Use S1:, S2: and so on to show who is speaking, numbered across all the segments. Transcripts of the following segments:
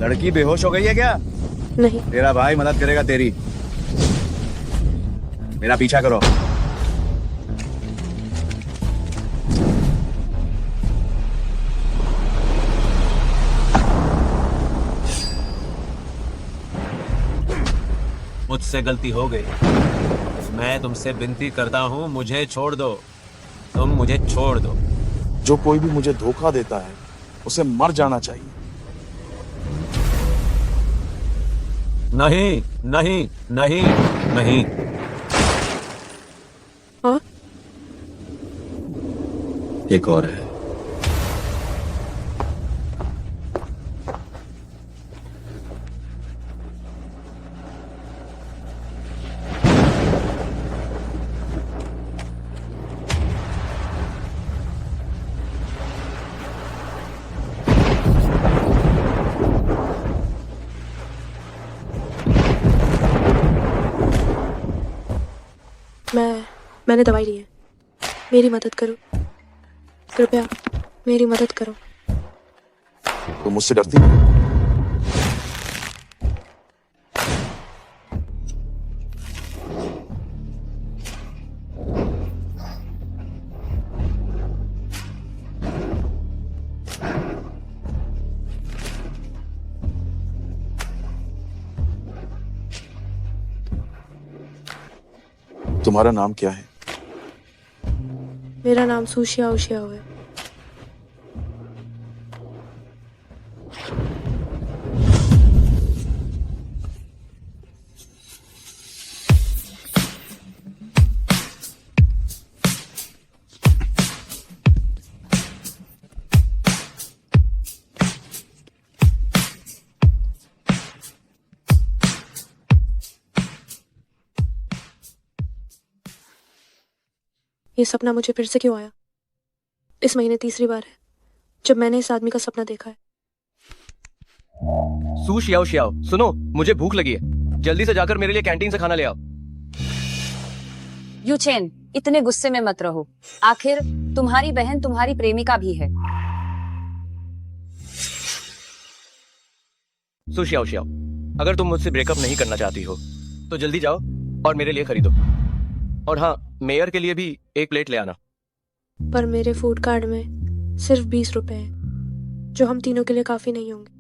S1: लड़की बेहोश हो गई है क्या?
S2: नहीं।
S1: तेरा भाई मदद करेगा तेरी। मेरा पीछा करो।
S3: मुझसे गलती हो गई। मैं तुमसे विनती करता हूँ, मुझे छोड़ दो। तुम मुझे छोड़ दो।
S4: जो कोई भी मुझे धोखा देता है उसे मर जाना चाहिए।
S3: नहीं नहीं नहीं नहीं।
S2: हाँ?
S1: एक और है।
S2: मैंने दवाई ली है। मेरी मदद करो, कृपया मेरी मदद करो।
S4: तो मुझसे डरती नहीं? तुम्हारा नाम क्या है?
S2: मेरा नाम सुशिया उशियाओ है। ये सपना मुझे फिर से क्यों आया? इस महीने तीसरी बार है जब मैंने इस आदमी का सपना देखा है।
S5: सू शियाओ शियाओ, सुनो, मुझे भूख लगी है। जल्दी से जाकर मेरे लिए कैंटीन से खाना ले आओ।
S6: यूचेन, इतने गुस्से में मत रहो। आखिर तुम्हारी बहन तुम्हारी प्रेमिका भी है।
S5: सू शियाओ शियाओ, अगर तुम मुझसे ब्रेकअप नहीं करना चाहती हो तो जल्दी जाओ और मेरे लिए खरीदो। और हाँ, मेयर के लिए भी एक प्लेट ले आना।
S2: पर मेरे फूड कार्ड में सिर्फ 20 रुपए हैं, जो हम तीनों के लिए काफी नहीं होंगे।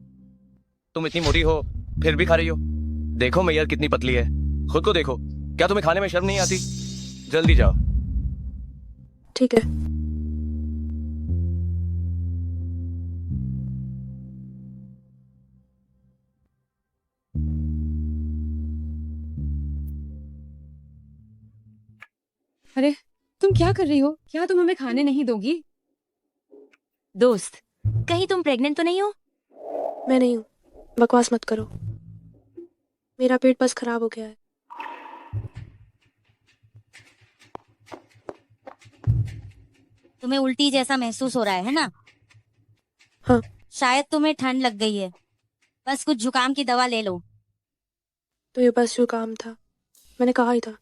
S5: तुम इतनी मोटी हो फिर भी खा रही हो। देखो मेयर कितनी पतली है, खुद को देखो। क्या तुम्हें खाने में शर्म नहीं आती? जल्दी जाओ।
S2: ठीक है।
S7: अरे तुम क्या कर रही हो? क्या तुम हमें खाने नहीं दोगी?
S8: दोस्त, कहीं तुम प्रेग्नेंट तो नहीं हो?
S2: मैं नहीं हूँ, बकवास मत करो। मेरा पेट बस खराब हो गया है।
S8: तुम्हें उल्टी जैसा महसूस हो रहा है ना?
S2: हाँ।
S8: शायद तुम्हें ठंड लग गई है। बस कुछ जुकाम की दवा ले लो।
S2: तो ये बस जो काम था, मैंने कहा ही था।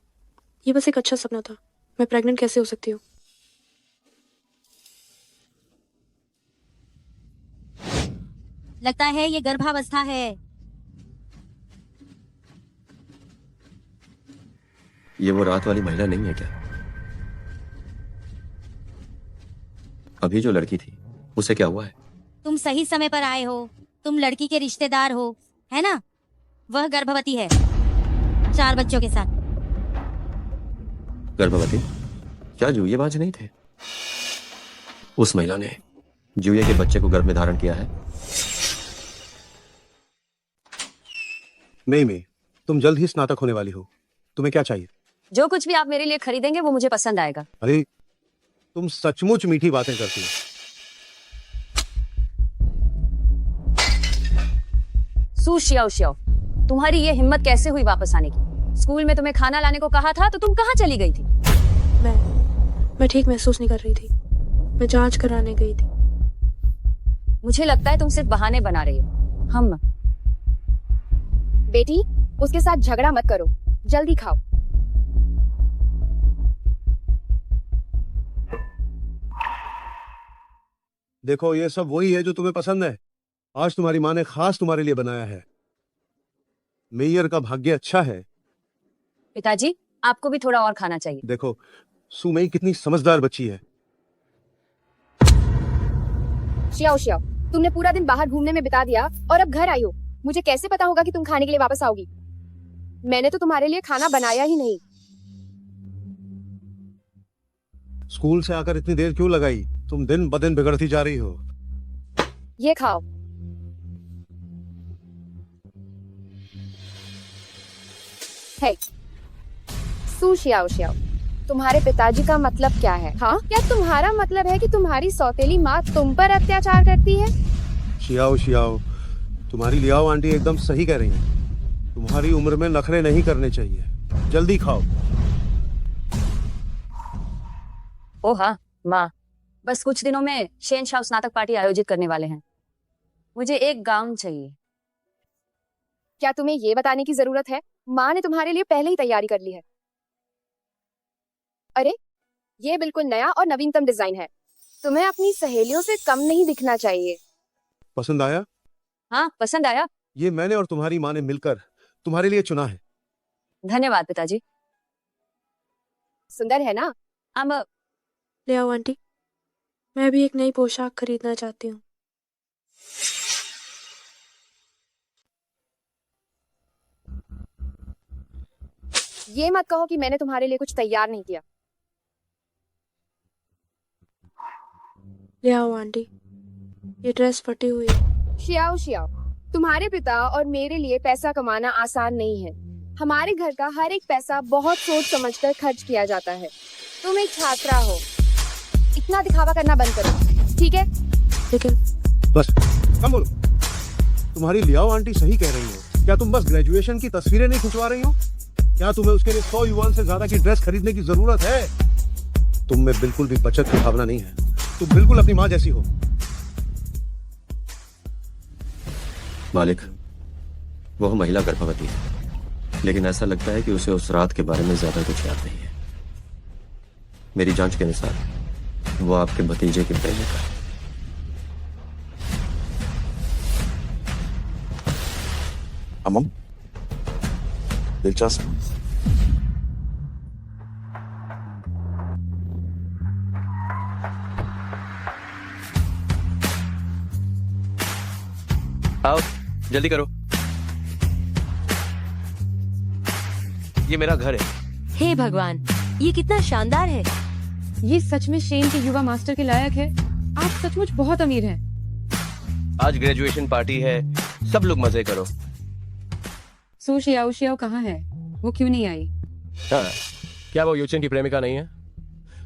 S2: ये बस एक अच्छा सपना था। मैं प्रेग्नेंट कैसे हो सकती हूँ?
S8: लगता है ये गर्भावस्था है।
S9: ये वो रात वाली महिला नहीं है क्या? अभी जो लड़की थी उसे क्या हुआ है?
S8: तुम सही समय पर आए हो। तुम लड़की के रिश्तेदार हो, है ना? वह गर्भवती है, 4 बच्चों के साथ।
S9: गर्भवती? क्या जूएबाज नहीं थे? उस महिला ने जूए के बच्चे को गर्भ में धारण किया है।
S10: नहीं, तुम जल्द ही स्नातक होने वाली हो। तुम्हें क्या चाहिए?
S6: जो कुछ भी आप मेरे लिए खरीदेंगे वो मुझे पसंद आएगा।
S10: अरे तुम सचमुच मीठी बातें करती हो।
S6: सू शियाओ शियाओ, तुम्हारी ये हिम्मत कैसे हुई वापस आने की? स्कूल में तुम्हें खाना लाने को कहा था तो तुम कहाँ चली गई थी?
S2: मैं ठीक महसूस नहीं कर रही थी। मैं जांच कराने गई थी।
S6: मुझे लगता है तुम सिर्फ बहाने बना रही हो। हम
S7: बेटी, उसके साथ झगड़ा मत करो, जल्दी खाओ।
S10: देखो, ये सब वही है जो तुम्हें पसंद है। आज तुम्हारी माँ ने खास तुम्हारे लिए बनाया है। मेयर का भाग्य अच्छा है।
S6: पिताजी, आपको भी थोड़ा और खाना चाहिए।
S10: देखो, सुमई कितनी समझदार बच्ची है।
S7: शियाओ शियाओ, तुमने पूरा दिन बाहर घूमने में बिता दिया और अब घर आई हो। मुझे कैसे पता होगा कि तुम खाने के लिए वापस आओगी? मैंने तो तुम्हारे लिए खाना बनाया ही नहीं।
S10: स्कूल से आकर इतनी देर क्यों लगाई? तुम दिन ब दिन बिगड़ती जा रही हो।
S7: ये खाओ। है सू शियाओ शियाओ, तुम्हारे पिताजी का मतलब क्या है? हाँ, क्या तुम्हारा मतलब है कि तुम्हारी सौतेली माँ तुम पर अत्याचार करती है?
S10: शियाओ शियाओ, तुम्हारी लियाओ आंटी एकदम सही कह रही है। तुम्हारी उम्र में नखरे नहीं करने चाहिए। जल्दी खाओ।
S6: ओ हाँ माँ, बस कुछ दिनों में शहंशाह स्नातक पार्टी आयोजित करने वाले हैं। मुझे एक गाउन चाहिए।
S7: क्या तुम्हें ये बताने की जरूरत है? माँ ने तुम्हारे लिए पहले ही तैयारी कर ली है। अरे, ये बिल्कुल नया और नवीनतम डिजाइन है। तुम्हें अपनी सहेलियों से कम नहीं दिखना चाहिए।
S10: पसंद आया?
S6: हाँ, पसंद आया।
S10: ये मैंने और तुम्हारी माँ ने मिलकर तुम्हारे लिए चुना है।
S6: धन्यवाद पिताजी।
S7: सुंदर है ना?
S2: ले आओ आंटी, मैं भी एक नई पोशाक खरीदना चाहती हूँ।
S7: ये मत कहो कि मैंने तुम्हारे लिए कुछ तैयार नहीं किया।
S2: ले आओ आंटी, ये ड्रेस फटी हुई है।
S7: शियाओ शियाओ, तुम्हारे पिता और मेरे लिए पैसा कमाना आसान नहीं है। हमारे घर का हर एक पैसा बहुत सोच समझकर खर्च किया जाता है। तुम एक छात्रा हो, इतना दिखावा करना बंद करो, ठीक है?
S2: लेकिन
S10: बस कम बोलो। तुम्हारी लियाओ आंटी सही कह रही है। क्या तुम बस ग्रेजुएशन की तस्वीरें नहीं खिंचवा रही हो? क्या तुम्हें उसके लिए 100 युआन से ज्यादा की ड्रेस खरीदने की जरूरत है? तुम में बिल्कुल भी बचत की भावना नहीं है। तुम बिल्कुल अपनी माँ जैसी हो।
S9: मालिक, वह महिला गर्भवती है, लेकिन ऐसा लगता है कि उसे उस रात के बारे में ज्यादा कुछ याद नहीं है। मेरी जांच के अनुसार वो आपके भतीजे के प्रेमी का है।
S4: अमम, दिलचस्प।
S5: आओ, जल्दी करो। ये मेरा घर है।
S8: हे भगवान, ये कितना शानदार है।
S7: ये सच में शेन के युवा मास्टर के लायक है। आप सचमुच बहुत अमीर हैं।
S5: आज ग्रेजुएशन पार्टी है, सब लोग मजे करो।
S7: सू शियाओ शियाओ कहाँ है? वो क्यों नहीं आई?
S5: हाँ, क्या वो यूचेन की प्रेमिका नहीं है?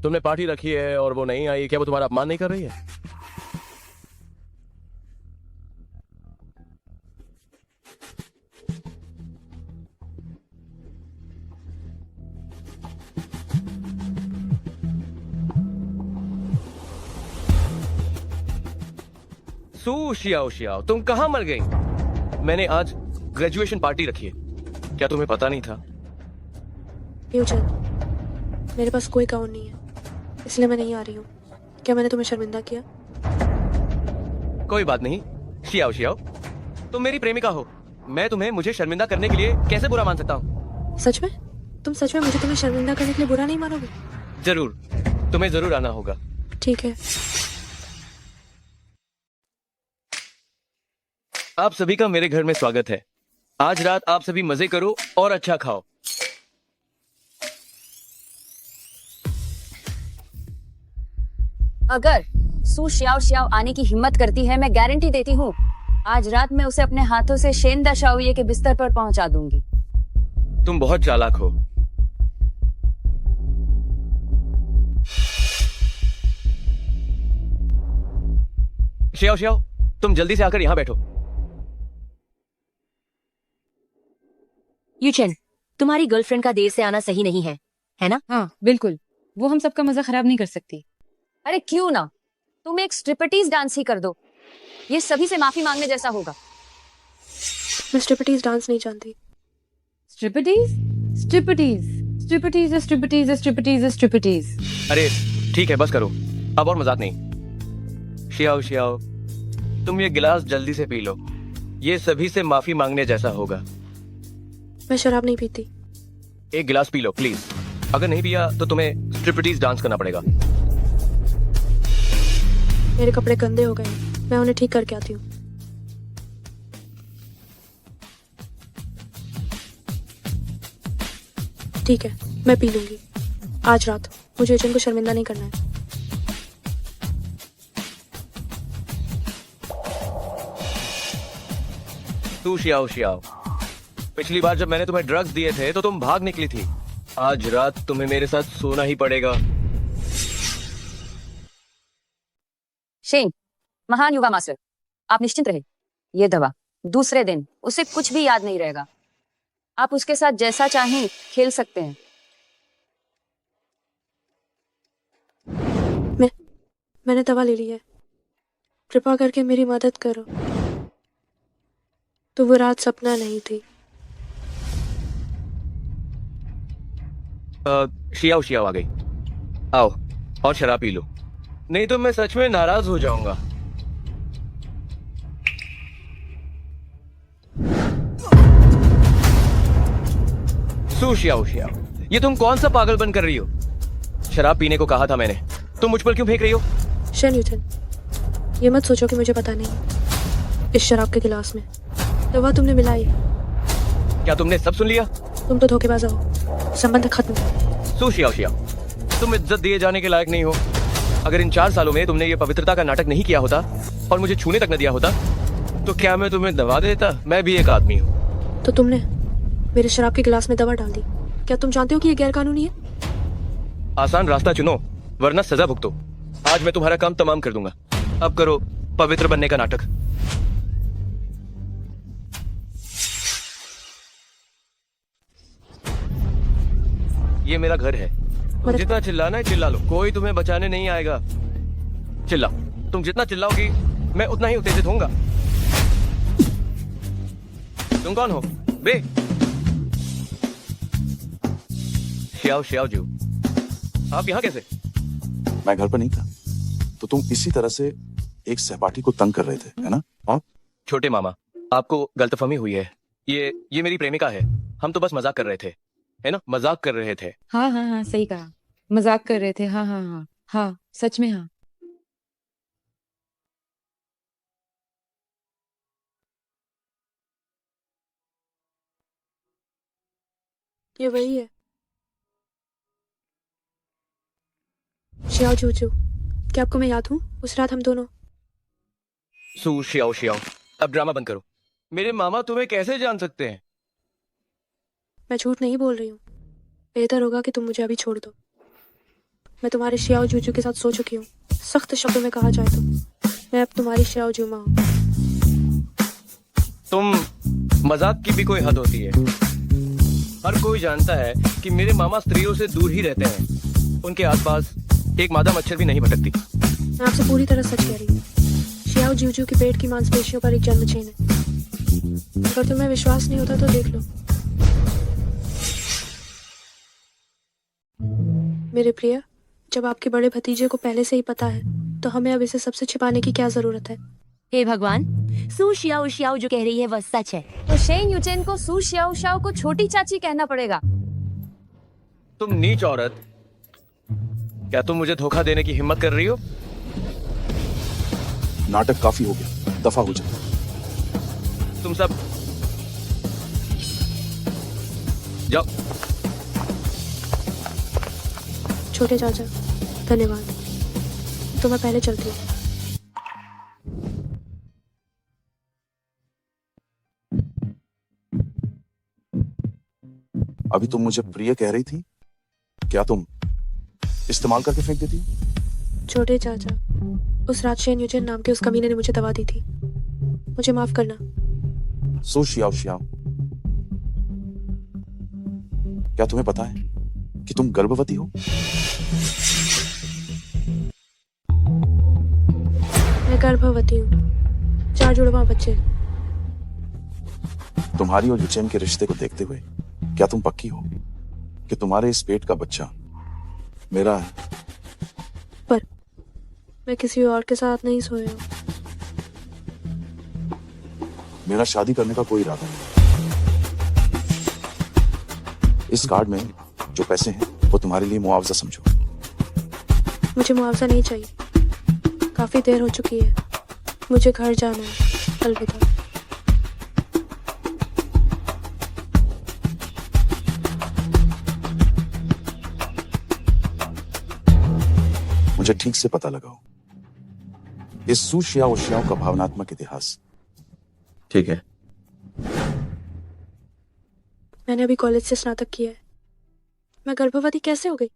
S5: तुमने पार्टी रखी है और वो नहीं आई, क्या वो तुम्हारा अपमान नहीं कर रही है? सू शियाओ शियाओ, तुम कहाँ मर गई? मैंने आज ग्रेजुएशन पार्टी रखी है, क्या तुम्हें पता नहीं था?
S2: यूचन, मेरे पास कोई गाउन नहीं है, इसलिए मैं नहीं आ रही हूँ। क्या मैंने तुम्हें शर्मिंदा किया?
S5: कोई बात नहीं शियाओ शियाओ, तुम मेरी प्रेमिका हो। मैं तुम्हें मुझे शर्मिंदा करने के लिए कैसे बुरा मान सकता हूँ?
S2: सच में? तुम सच में मुझे तुम्हें शर्मिंदा करने के लिए बुरा नहीं मानोगे?
S5: जरूर, तुम्हें जरूर आना होगा।
S2: ठीक है।
S5: आप सभी का मेरे घर में स्वागत है। आज रात आप सभी मजे करो और अच्छा खाओ।
S6: अगर सू शियाओ शियाओ आने की हिम्मत करती है, मैं गारंटी देती हूँ आज रात मैं उसे अपने हाथों से शेन दाशाओये के बिस्तर पर पहुंचा दूंगी।
S5: तुम बहुत चालाक हो। शियाओ शियाओ, तुम जल्दी से आकर यहाँ बैठो।
S8: यूचेन, तुम्हारी गर्लफ्रेंड का देर से आना सही नहीं है ना?
S7: हाँ बिल्कुल, वो हम सबका मजा खराब नहीं कर सकती।
S6: अरे क्यों ना, तुम एक स्ट्रिपटीज डांस ही कर दो, ये सभी से माफी मांगने जैसा होगा।
S2: मैं स्ट्रिपटीज डांस नहीं जानती।
S7: स्ट्रिपटीज? स्ट्रिपटीज स्ट्रिपटीज स्ट्रिपटीज स्ट्रिपटीज स्ट्रिपटीज।
S5: अरे ठीक है, बस करो, अब और मजाक नहीं। शियाओ शियाओ, तुम ये गिलास जल्दी से पी लो। ये सभी से माफी मांगने जैसा होगा।
S2: मैं शराब नहीं पीती।
S5: एक गिलास पी लो प्लीज। अगर नहीं पिया तो तुम्हें स्ट्रिपटीज डांस करना पड़ेगा।
S2: मेरे कपड़े गंदे हो गए हैं, मैं उन्हें ठीक करके आती हूँ। ठीक है, मैं पी लूंगी आज रात। मुझे युचेन को शर्मिंदा नहीं करना है।
S5: तू शियाओ शियाओ, पिछली बार जब मैंने तुम्हें ड्रग्स दिए थे तो तुम भाग निकली थी। आज रात तुम्हें मेरे साथ सोना ही पड़ेगा।
S6: शेन, महान युवा मास्टर, आप निश्चिंत रहे। ये दवा दूसरे दिन उसे कुछ भी याद नहीं रहेगा। आप उसके साथ जैसा चाहें खेल सकते हैं।
S2: मैंने दवा ले ली है, कृपा करके मेरी मदद करो। तो वो रात सपना नहीं थी।
S5: शियाओ शियाओ आ गई। आओ और शराब पी लो, नहीं तो मैं सच में नाराज हो जाऊंगा। सू शियाओ शियाओ, ये तुम कौन सा पागलपन कर रही हो? शराब पीने को कहा था मैंने, तुम मुझ पर क्यों फेंक रही हो?
S2: शेन युचेन, ये मत सोचो कि मुझे पता नहीं। इस शराब के गिलास में दवा तुमने मिलाई।
S5: क्या तुमने सब सुन लिया?
S2: तुम तो धोखेबाज हो। संबंध खत्म।
S5: सू शियाओ शियाओ, तुम इज्जत दिए जाने के लायक नहीं हो। अगर इन 4 सालों में तुमने ये पवित्रता का नाटक नहीं किया होता और मुझे छूने तक न दिया होता तो क्या मैं तुम्हें दवा देता? मैं भी एक आदमी हूँ।
S2: तो तुमने मेरे शराब के गिलास में दवा डाल दी। क्या तुम जानते हो कि ये गैर कानूनी है?
S5: आसान रास्ता चुनो वरना सजा भुगतो। आज मैं तुम्हारा काम तमाम कर दूंगा। अब करो पवित्र बनने का नाटक। ये मेरा घर है। तुम जितना चिल्लाना है चिल्ला लो, कोई तुम्हें बचाने नहीं आएगा। चिल्लाओ, तुम जितना चिल्लाओगी मैं उतना ही उत्तेजित होऊंगा। तुम कौन हो बे? शियाओ शियाओ जी, आप यहाँ कैसे?
S4: मैं घर पर नहीं था तो तुम इसी तरह से एक सहपाठी को तंग कर रहे थे, है ना? और
S5: छोटे मामा, आपको गलतफहमी हुई है। ये मेरी प्रेमिका है। हम तो बस मजाक कर रहे थे, है ना? मजाक कर रहे थे।
S11: हाँ हाँ हाँ, सही कहा, मजाक कर रहे थे। हाँ हाँ हाँ हाँ, सच में हाँ।
S2: ये वही है। शियाओ जूजू, क्या आपको मैं याद हूँ? उस रात हम दोनों।
S5: सू शियाओ शियाओ, अब ड्रामा बंद करो। मेरे मामा तुम्हें कैसे जान सकते हैं?
S2: मैं झूठ नहीं बोल रही हूँ। बेहतर होगा कि तुम मुझे अभी छोड़ दो। मैं तुम्हारे शियाओ जूजू के साथ सो चुकी हूँ। सख्त शब्दों में कहा जाए तो मैं अब तुम्हारी शियाओ जूमा हूँ।
S5: तुम मजाक की भी कोई हद होती है। हर कोई जानता है कि मेरे मामा स्त्रियों से दूर ही रहते हैं। उनके आसपास एक मादा मच्छर भी नहीं भटकती।
S2: मैं आपसे पूरी तरह सच कह रही हूँ। शियाओ जूजू की पेट की मांसपेशियों पर एक जन्म चिन्ह है। अगर तुम्हें विश्वास नहीं होता तो देख लो। मेरे प्रिय, जब आपके बड़े भतीजे को पहले से ही पता है तो हमें अब इसे सबसे छिपाने की क्या जरूरत है?
S8: हे भगवान, सू शियाओ शियाओ जो कह रही है वह सच है।
S6: तो शेन युचेन को सू शियाओ शियाओ को छोटी चाची कहना पड़ेगा।
S5: तुम नीच औरत, क्या तुम मुझे धोखा देने की हिम्मत कर रही हो?
S4: नाटक काफी हो गया, दफा हो जाओ।
S5: तुम सब जाओ।
S2: छोटे चाचा, धन्यवाद। तो मैं पहले चलती हूँ।
S4: अभी तुम मुझे प्रिय कह रही थी, क्या तुम इस्तेमाल करके फेंक देती?
S2: छोटे चाचा, उस रात शेन युचेन नाम के उस कमीने ने मुझे दवा दी थी। मुझे माफ करना।
S4: सो शियाओ शियाओ, क्या तुम्हें पता है कि तुम गर्भवती हो?
S2: मैं गर्भवती हूँ। 4 जुड़वा बच्चे।
S4: तुम्हारी और युचेन के रिश्ते को देखते हुए क्या तुम पक्की हो कि तुम्हारे इस पेट का बच्चा मेरा है?
S2: पर मैं किसी और के साथ नहीं सोया हूँ।
S4: मेरा शादी करने का कोई इरादा नहीं। इस कार्ड में जो पैसे हैं वो तुम्हारे लिए मुआवजा समझो।
S2: मुझे मुआवजा नहीं चाहिए, काफी देर हो चुकी है, मुझे घर जाना है। अलविदा।
S4: मुझे ठीक से पता लगाओ इस सू शियाओ शियाओ का भावनात्मक इतिहास।
S9: ठीक है।
S2: मैंने अभी कॉलेज से स्नातक किया है। मैं गर्भवती कैसे हो गई,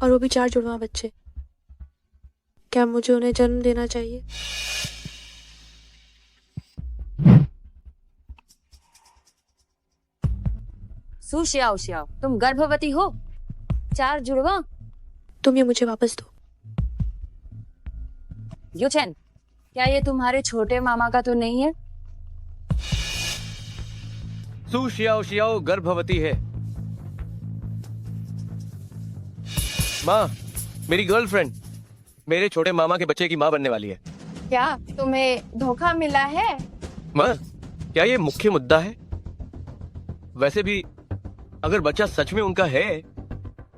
S2: और वो भी 4 जुड़वा बच्चे। क्या मुझे उन्हें जन्म देना चाहिए?
S6: सू शियाओ शियाओ, तुम गर्भवती हो? 4 जुड़वा?
S2: तुम ये मुझे वापस दो।
S6: यूचेन, क्या ये तुम्हारे छोटे मामा का तो नहीं है?
S5: सू शियाओ शियाओ गर्भवती है। माँ, मेरी गर्लफ्रेंड मेरे छोटे मामा के बच्चे की माँ बनने वाली है।
S7: क्या तुम्हें धोखा मिला है?
S5: माँ, क्या ये मुख्य मुद्दा है? वैसे भी अगर बच्चा सच में उनका है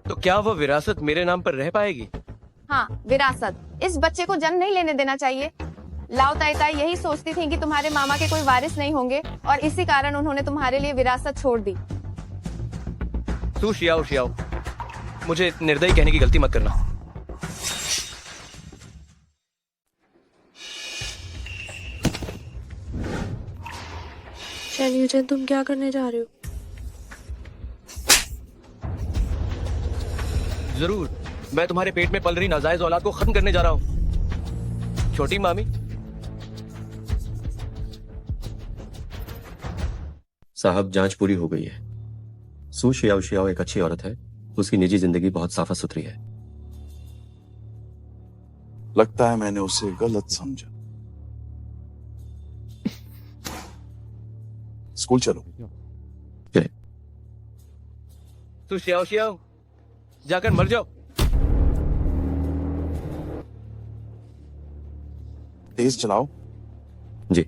S5: तो क्या वह विरासत मेरे नाम पर रह पाएगी?
S7: हाँ, विरासत। इस बच्चे को जन्म नहीं लेने देना चाहिए। लाओ ताई ताई यही सोचती थी कि तुम्हारे मामा के कोई वारिस नहीं होंगे और इसी कारण उन्होंने तुम्हारे लिए विरासत छोड़ दी।
S5: सू शियाओ शियाओ, मुझे निर्दयी कहने की गलती मत करना।
S2: चैन यूचेन, तुम क्या करने जा रहे हो?
S5: जरूर, मैं तुम्हारे पेट में पल रही नाजायज औलाद को खत्म करने जा रहा हूँ। छोटी मामी।
S9: साहब, जांच पूरी हो गई है। सू शियाओ शियाओ एक अच्छी औरत है, उसकी निजी जिंदगी बहुत साफा सुथरी है।
S4: लगता है मैंने उसे गलत समझा। स्कूल चलो।
S5: सू शियाओ शियाओ, जाकर मर जाओ।
S4: तेज चलाओ।
S9: जी।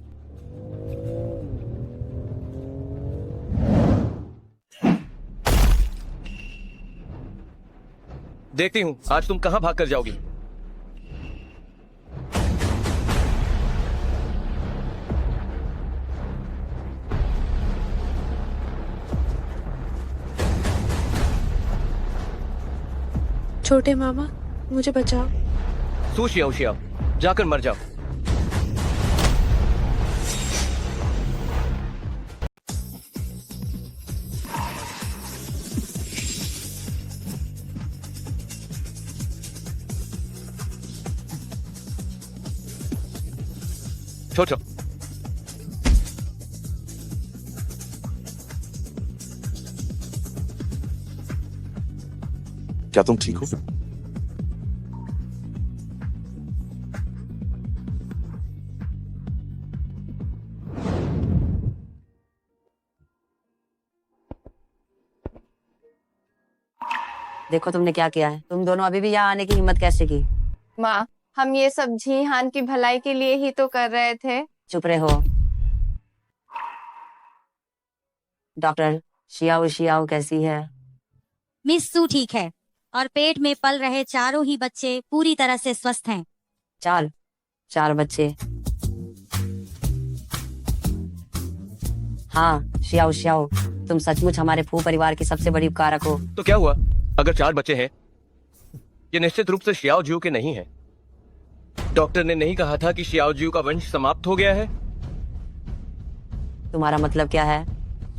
S5: देखती हूँ आज तुम कहाँ भाग कर जाओगी।
S2: छोटे मामा, मुझे बचाओ।
S5: सू शियाओ शियाओ, जाकर मर जाओ। छोड़ो।
S4: क्या तुम ठीक हो?
S6: देखो तुमने क्या किया है। तुम दोनों अभी भी यहाँ आने की हिम्मत कैसे की?
S7: माँ, हम ये सब झीहान की भलाई के लिए ही तो कर रहे थे।
S6: चुप रहे हो। डॉक्टर, शियाओ शियाओ कैसी है?
S8: मिस सू ठीक है और पेट में पल रहे चारों ही बच्चे पूरी तरह से स्वस्थ हैं।
S6: 4 बच्चे? हाँ शियाओ शियाओ, तुम सचमुच हमारे फू परिवार की सबसे बड़ी उपकारक हो।
S5: तो क्या हुआ अगर 4 बच्चे हैं? ये निश्चित रूप से शियाओ जियो के नहीं है। डॉक्टर ने नहीं कहा था कि शियाओ जियो का वंश समाप्त हो गया है?
S6: तुम्हारा मतलब क्या है?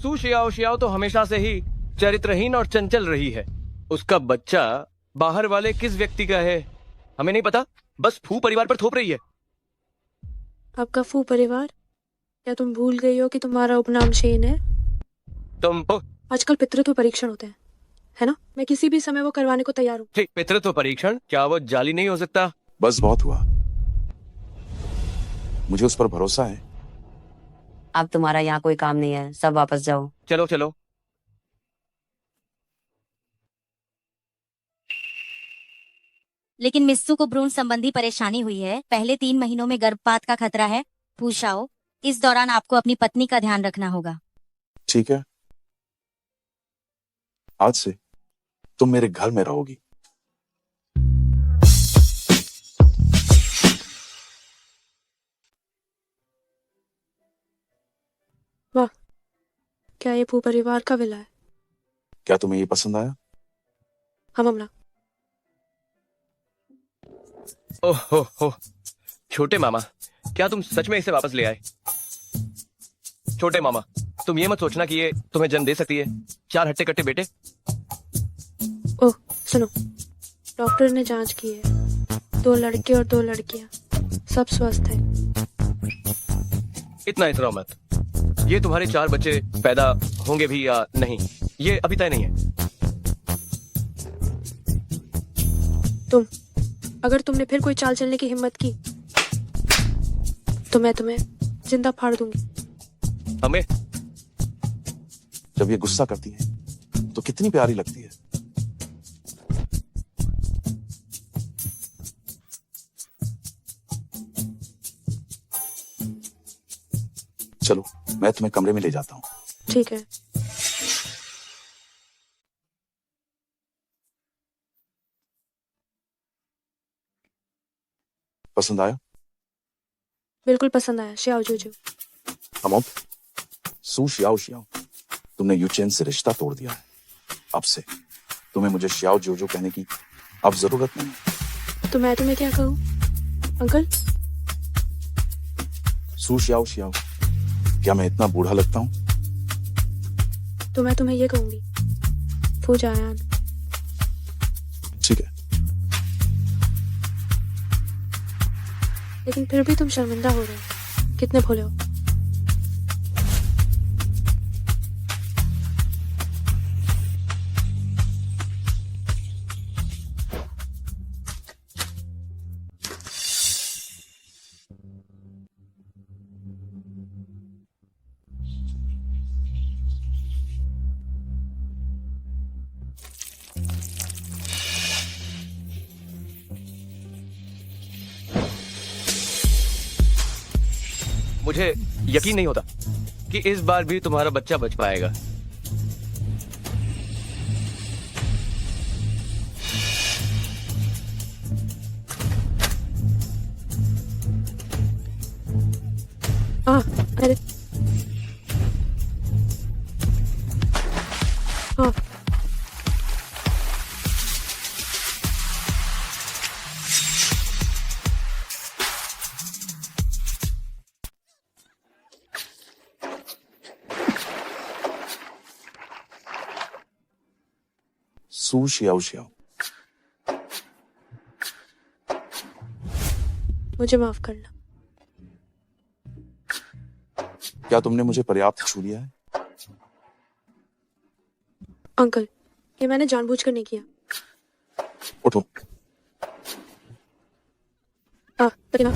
S5: सू शियाओ शियाओ तो हमेशा से ही चरित्रहीन और चंचल रही है। उसका बच्चा बाहर वाले किस व्यक्ति का है हमें नहीं पता, बस फू परिवार पर थोप रही है।
S2: आपका फू परिवार? क्या तुम भूल गई हो कि तुम्हारा उपनाम शेन है?
S5: तुम
S2: आजकल पितृत्व परीक्षण होते हैं, है ना? मैं किसी भी समय वो करवाने को तैयार हूँ।
S5: ठीक, पितृत्व परीक्षण? क्या वो जाली नहीं हो सकता?
S4: बस बहुत हुआ, मुझे उस पर भरोसा है।
S6: अब तुम्हारा यहाँ कोई काम नहीं है, सब वापस जाओ।
S5: चलो चलो।
S8: लेकिन मिस्सू को भ्रूण संबंधी परेशानी हुई है। पहले 3 महीनों में गर्भपात का खतरा है। पूछाओ, इस दौरान आपको अपनी पत्नी का ध्यान रखना होगा।
S4: ठीक है, आज से तुम मेरे घर में रहोगी।
S2: वाह, क्या ये परिवार का विला है?
S4: क्या तुम्हें ये पसंद आया?
S2: हाँ मामला।
S5: ओह, छोटे मामा, क्या तुम सच में इसे वापस ले आए? छोटे मामा, तुम ये मत सोचना कि ये तुम्हें जन्म दे सकती है। 4 हट्टे कट्टे बेटे।
S2: ओह सुनो, डॉक्टर ने जांच की है, 2 लड़के और 2 लड़कियां, सब स्वस्थ है।
S5: इतना इतराओ मत। ये तुम्हारे 4 बच्चे पैदा होंगे भी या नहीं, ये अभी तय नहीं है।
S2: अगर तुमने फिर कोई चाल चलने की हिम्मत की तो मैं तुम्हें जिंदा फाड़ दूंगी।
S5: हमें
S4: जब ये गुस्सा करती है तो कितनी प्यारी लगती है। चलो, मैं तुम्हें कमरे में ले जाता हूँ।
S2: ठीक है।
S4: पसंद आया?
S2: बिल्कुल पसंद आया। श्याओ जूजू।
S4: हम सू श्याओ श्याओ, तुमने यूचेन से रिश्ता तोड़ दिया है। अब से तुम्हें मुझे श्याओ जूजू कहने की अब जरूरत नहीं है।
S2: तो मैं तुम्हें क्या कहूँ अंकल?
S4: सू श्याओ श्याओ, क्या मैं इतना बूढ़ा लगता हूँ?
S2: तो मैं तुम्हें ये कहूंगी फू जायान।
S4: ठीक है।
S2: लेकिन फिर भी तुम शर्मिंदा हो रहे हो। कितने भोले हो।
S5: मुझे यकीन नहीं होता कि इस बार भी तुम्हारा बच्चा बच पाएगा।
S2: अरे हाँ,
S4: सू श्याओ श्याओ,
S2: मुझे माफ करना।
S4: क्या तुमने मुझे पर्याप्त छू लिया है?
S2: अंकल, ये मैंने जानबूझकर नहीं किया।
S4: उठो।
S2: प्रतिमा।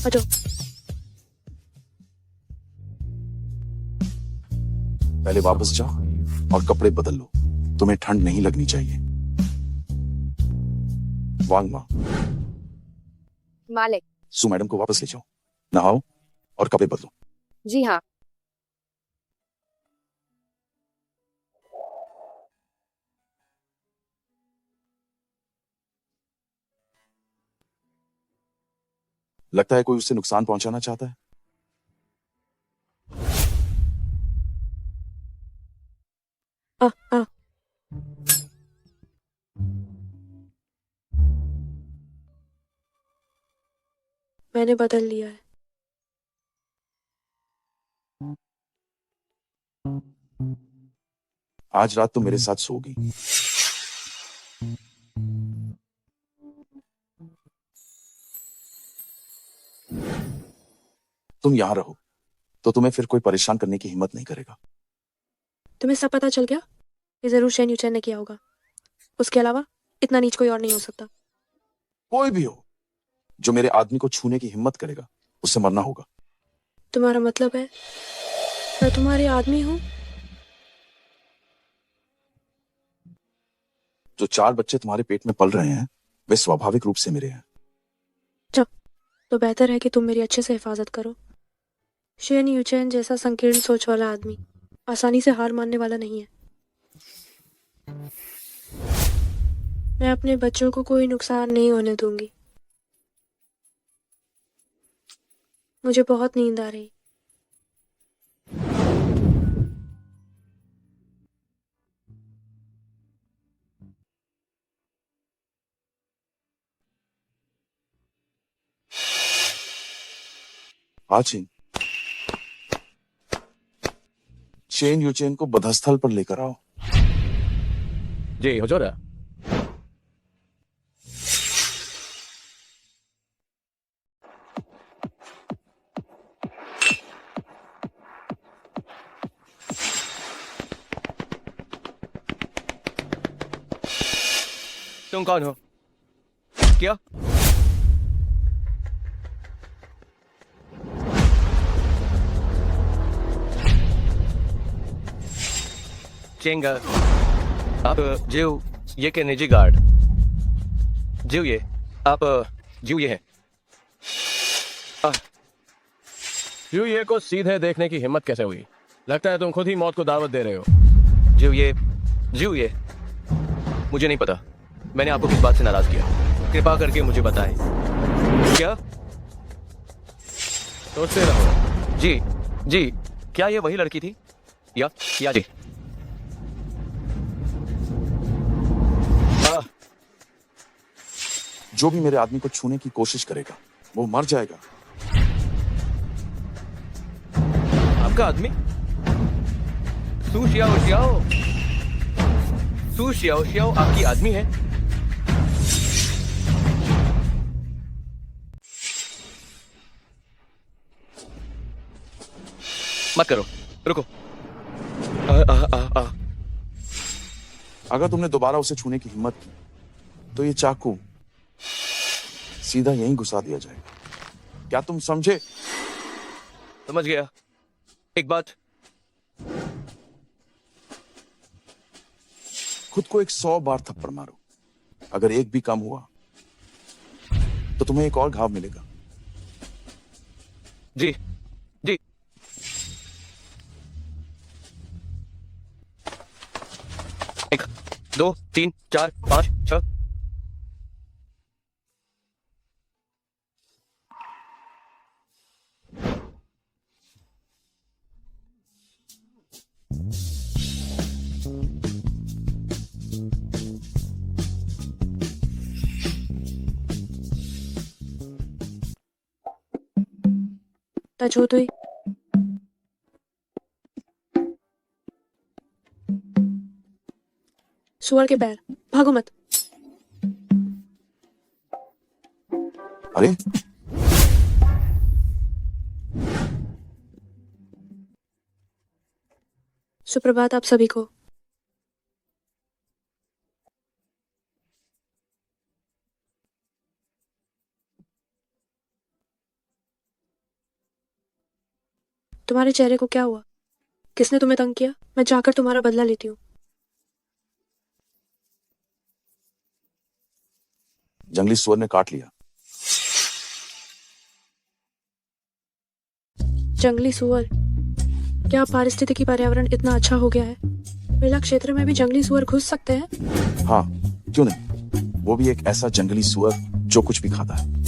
S2: आ जाओ।
S4: पहले वापस जाओ और कपड़े बदल लो। तुम्हें ठंड नहीं लगनी चाहिए। वांग माँ,
S7: मालिक।
S4: सू मैडम को वापस ले जाओ, नहाओ और कपड़े बदलो।
S7: जी हाँ।
S4: लगता है कोई उससे नुकसान पहुंचाना चाहता है।
S2: मैंने बदल लिया है।
S4: आज रात तुम मेरे साथ सोगी। तुम यहां रहो तो तुम्हें फिर कोई परेशान करने की हिम्मत नहीं करेगा।
S2: तुम्हें सब पता चल गया? ये जरूर शेन यूचेन ने किया होगा। उसके अलावा इतना नीच कोई और नहीं हो सकता।
S4: कोई भी हो जो मेरे आदमी को छूने की हिम्मत करेगा, उससे मरना होगा।
S2: तुम्हारा मतलब है मैं तुम्हारी आदमी हूँ?
S4: जो 4 बच्चे तुम्हारे पेट में पल रहे हैं वे स्वाभाविक रूप से मेरे हैं।
S2: तो बेहतर है कि तुम मेरी अच्छे से हिफाजत करो। शेन यूचेन जैसा संकीर्ण सोच वाला आदमी आसानी से हार मानने वाला नहीं है। मैं अपने बच्चों को कोई नुकसान नहीं होने दूंगी। मुझे बहुत नींद आ रही।
S4: हाँ चीन, चेन यूचेन को बधस्थल पर लेकर आओ।
S5: जी हुजूर। तुम कौन हो? क्या? चेंग, आप जीव ये के निजी गार्ड जीव ये आप जीव ये हैं।
S3: क्यों ये को सीधे देखने की हिम्मत कैसे हुई? लगता है तुम खुद ही मौत को दावत दे रहे हो।
S5: जीव ये मुझे नहीं पता मैंने आपको किस बात से नाराज किया। कृपा करके मुझे बताएं। क्या?
S3: सोचते रहो।
S5: जी क्या ये वही लड़की थी या जी?
S4: जो भी मेरे आदमी को छूने की कोशिश करेगा वो मर जाएगा।
S5: आपका आदमी? सू शियाओ आपकी आदमी है? मत करो, रुको।
S4: अगर तुमने दोबारा उसे छूने की हिम्मत की तो ये चाकू सीधा यहीं घुसा दिया जाएगा। क्या तुम समझे?
S5: समझ गया। एक बात,
S4: खुद को 100 बार थप्पड़ मारो, अगर एक भी कम हुआ तो तुम्हें एक और घाव मिलेगा।
S5: जी 1 2 3 4 5 6।
S2: तजोदुई सुअर के पैर, भागो मत।
S4: अरे
S2: सुप्रभात आप सभी को। तुम्हारे चेहरे को क्या हुआ? किसने तुम्हें तंग किया? मैं जाकर तुम्हारा बदला लेती हूँ।
S4: जंगली सुअर ने काट लिया।
S2: जंगली सुअर? क्या पारिस्थितिकी पर्यावरण इतना अच्छा हो गया है? मेला क्षेत्र में भी जंगली सुअर घुस सकते हैं?
S4: हाँ, क्यों नहीं? वो भी एक ऐसा जंगली सुअर जो कुछ भी खाता है।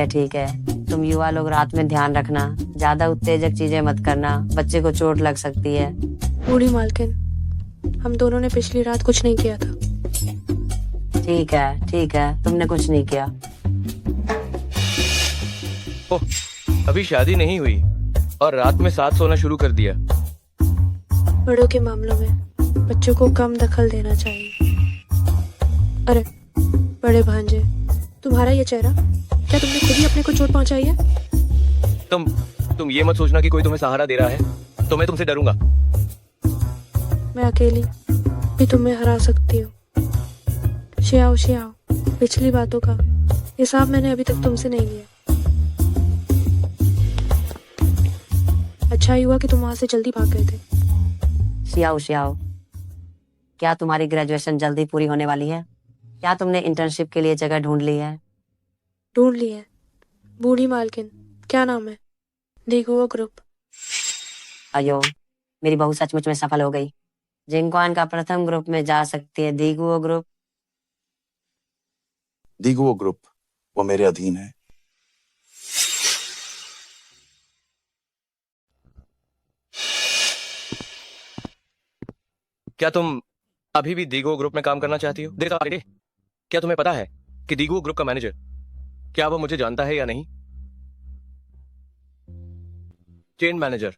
S6: ठीक है। तुम युवा लोग रात में ध्यान रखना, ज्यादा उत्तेजक चीजें मत करना, बच्चे को चोट लग सकती है।
S2: बूढ़ी मालकिन, हम दोनों ने पिछली रात कुछ नहीं किया था।
S6: ठीक है, तुमने कुछ नहीं किया।
S5: ओह, अभी शादी नहीं हुई और रात में साथ सोना शुरू कर दिया।
S2: बड़ों के मामलों में बच्चों को कम दखल देना चाहिए। अरे बड़े भांजे, तुम्हारा ये चेहरा, क्या तुमने खुद ही अपने को चोट पहुंचाई है?
S5: तुम ये मत सोचना कि कोई तुम्हें सहारा दे रहा है, तो मैं तुमसे डरूंगा।
S2: मैं अकेली भी तुम्हें हरा सकती हूँ। शियाओ, पिछली बातों का हिसाब मैंने अभी तक तुमसे नहीं लिया। अच्छा ही हुआ कि तुम वहां से जल्दी भाग गए थे।
S6: शियाओ शियाओ, क्या तुम्हारी ग्रेजुएशन जल्दी पूरी होने वाली है? क्या तुमने इंटर्नशिप के लिए जगह ढूंढ ली है?
S2: ढूंढ ली है। बूढ़ी मालकिन, क्या नाम है? दीगुओ ग्रुप।
S6: अयो, मेरी बहू सचमुच में सफल हो गई। जिंगक्वान का प्रथम ग्रुप में जा सकती है दीगुओ ग्रुप।
S4: दीगुओ ग्रुप वो मेरे अधीन है।
S5: क्या तुम अभी भी दीगो ग्रुप में काम करना चाहती हो? देखा बेटे, क्या तुम्हें पता है कि दीगो ग्रुप का मैनेजर, क्या वो मुझे जानता है या नहीं? Chain manager.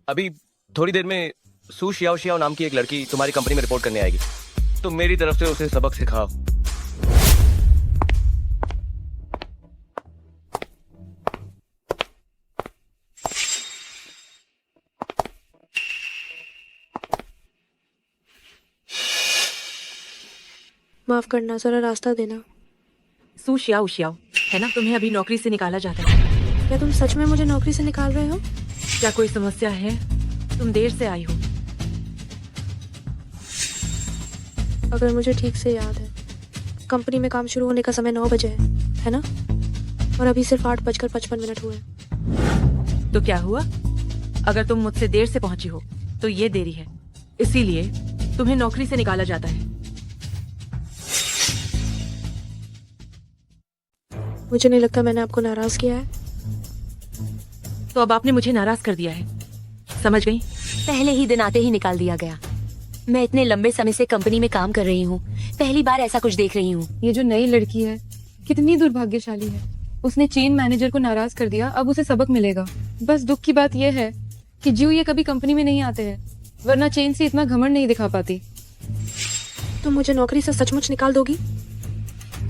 S5: अभी थोड़ी देर में सू शियाओ शियाओ नाम की एक लड़की तुम्हारी कंपनी में रिपोर्ट करने आएगी। तो मेरी तरफ से उसे सबक सिखाओ।
S2: माफ करना, जरा रास्ता देना।
S11: सू शियाओ शियाओ, है ना? तुम्हें अभी नौकरी से निकाला जाता है।
S2: क्या तुम सच में मुझे नौकरी से निकाल रहे हो?
S11: क्या कोई समस्या है? तुम देर से आई हो।
S2: अगर मुझे ठीक से याद है, कंपनी में काम शुरू होने का समय 9 बजे है ना? और अभी सिर्फ 8:55 हुए।
S11: तो क्या हुआ? अगर तुम मुझसे देर से पहुंची हो तो ये देरी है, इसीलिए तुम्हें नौकरी से निकाला जाता है।
S2: मुझे नहीं लगता मैंने आपको नाराज किया है।
S11: तो अब आपने मुझे नाराज कर दिया है, समझ गई?
S12: पहले ही दिन आते ही निकाल दिया गया। मैं इतने लंबे समय से कंपनी में काम कर रही हूँ, पहली बार ऐसा कुछ देख रही हूँ।
S11: ये जो नई लड़की है कितनी दुर्भाग्यशाली है। उसने चेन मैनेजर को नाराज कर दिया, अब उसे सबक मिलेगा। बस दुख की बात यह है कि जीव ये कभी कंपनी में नहीं आते हैं, वरना चेन से इतना घमंड नहीं दिखा पाती।
S2: तुम मुझे नौकरी से सचमुच निकाल दोगी?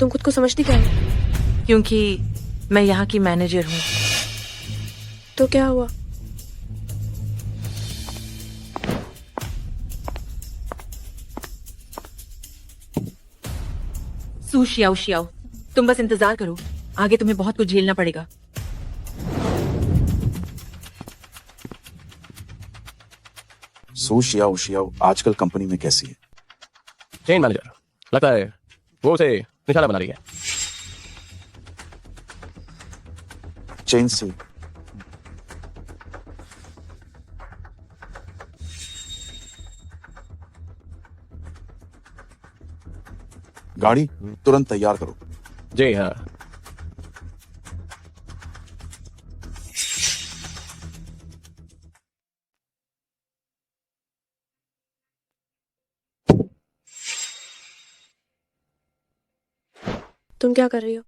S2: तुम खुद को समझती क्या हो?
S11: क्योंकि मैं यहाँ की मैनेजर हूँ।
S2: तो क्या हुआ?
S11: सू शियाओ शियाओ, तुम बस इंतजार करो, आगे तुम्हें बहुत कुछ झेलना पड़ेगा।
S4: सू शियाओ शियाओ आजकल कंपनी में कैसी है?
S5: चेन मैनेजर, लगता है वो उसे निशाना बना रही है।
S4: चेन से गाड़ी तुरंत तैयार करो।
S5: जी हाँ।
S2: तुम क्या कर रही हो?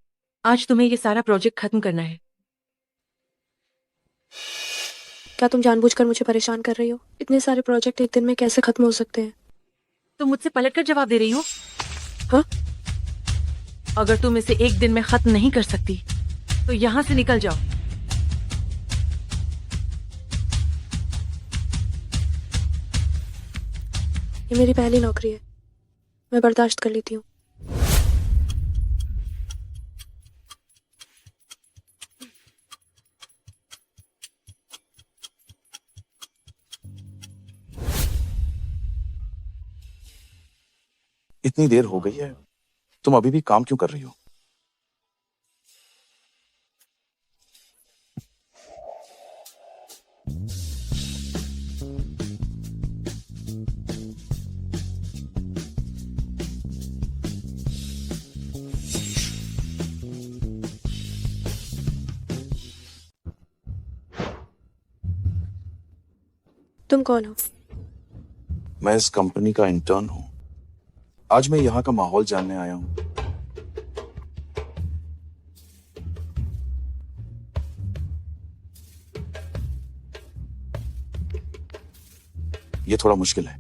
S11: आज तुम्हें ये सारा प्रोजेक्ट खत्म करना है।
S2: क्या तुम जानबूझकर मुझे परेशान कर रही हो? इतने सारे प्रोजेक्ट एक दिन में कैसे खत्म हो सकते हैं?
S11: तुम मुझसे पलटकर जवाब दे रही हो?
S2: हाँ?
S11: अगर तुम इसे एक दिन में खत्म नहीं कर सकती तो यहाँ से निकल जाओ।
S2: ये मेरी पहली नौकरी है, मैं बर्दाश्त कर लेती हूँ।
S4: इतनी देर हो गई है, तुम अभी भी काम क्यों कर रही हो?
S2: तुम कौन हो?
S4: मैं इस कंपनी का इंटर्न हूं। आज मैं यहां का माहौल जानने आया हूं। यह थोड़ा मुश्किल है,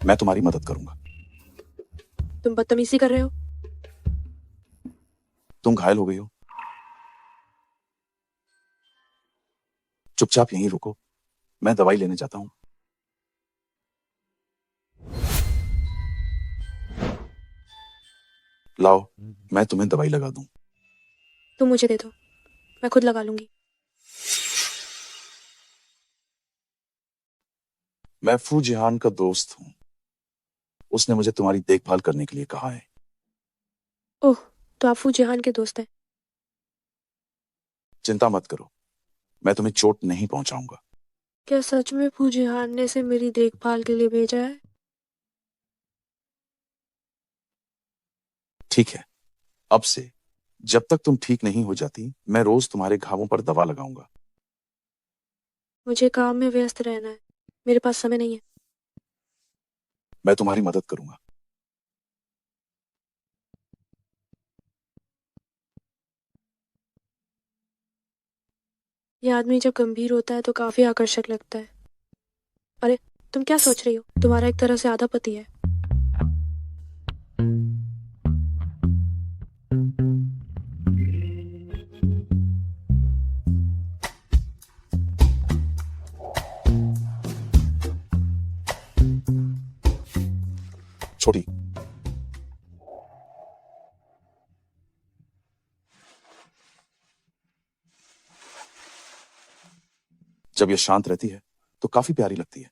S4: मैं तुम्हारी मदद करूंगा।
S2: तुम बदतमीजी कर रहे हो।
S4: तुम घायल हो गई हो, चुपचाप यहीं रुको, मैं दवाई लेने जाता हूं। लाओ, मैं तुम्हें दवाई लगा दूं।
S2: तुम मुझे दे दो, मैं खुद लगा लूंगी।
S4: मैं फू जिहान का दोस्त हूं। उसने मुझे तुम्हारी देखभाल करने के लिए कहा है।
S2: ओह, तो आप फू जिहान के दोस्त हैं।
S4: चिंता मत करो, मैं तुम्हें चोट नहीं पहुंचाऊंगा।
S2: क्या सच में फू जिहान ने इसे मेरी देखभाल के लिए भेजा है?
S4: ठीक है, अब से जब तक तुम ठीक नहीं हो जाती, मैं रोज तुम्हारे घावों पर दवा लगाऊंगा।
S2: मुझे काम में व्यस्त रहना है, मेरे पास समय नहीं है।
S4: मैं तुम्हारी मदद करूंगा।
S2: ये आदमी जब गंभीर होता है तो काफी आकर्षक लगता है। अरे, तुम क्या सोच रही हो? तुम्हारा एक तरह से आधा पति है।
S4: छोटी, जब ये शांत रहती है तो काफी प्यारी लगती है।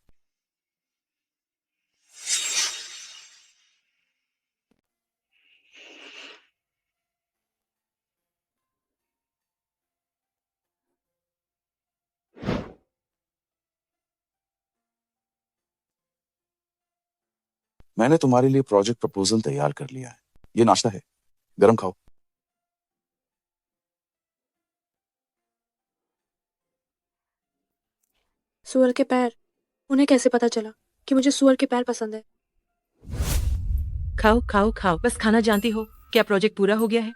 S4: मैंने तुम्हारे लिए प्रोजेक्ट प्रपोजल तैयार कर लिया है। ये नाश्ता है, गरम खाओ।
S2: सुअर के पैर, उन्हें कैसे पता चला कि मुझे सुअर के पैर पसंद है?
S12: खाओ खाओ खाओ, बस खाना जानती हो। क्या प्रोजेक्ट पूरा हो गया है?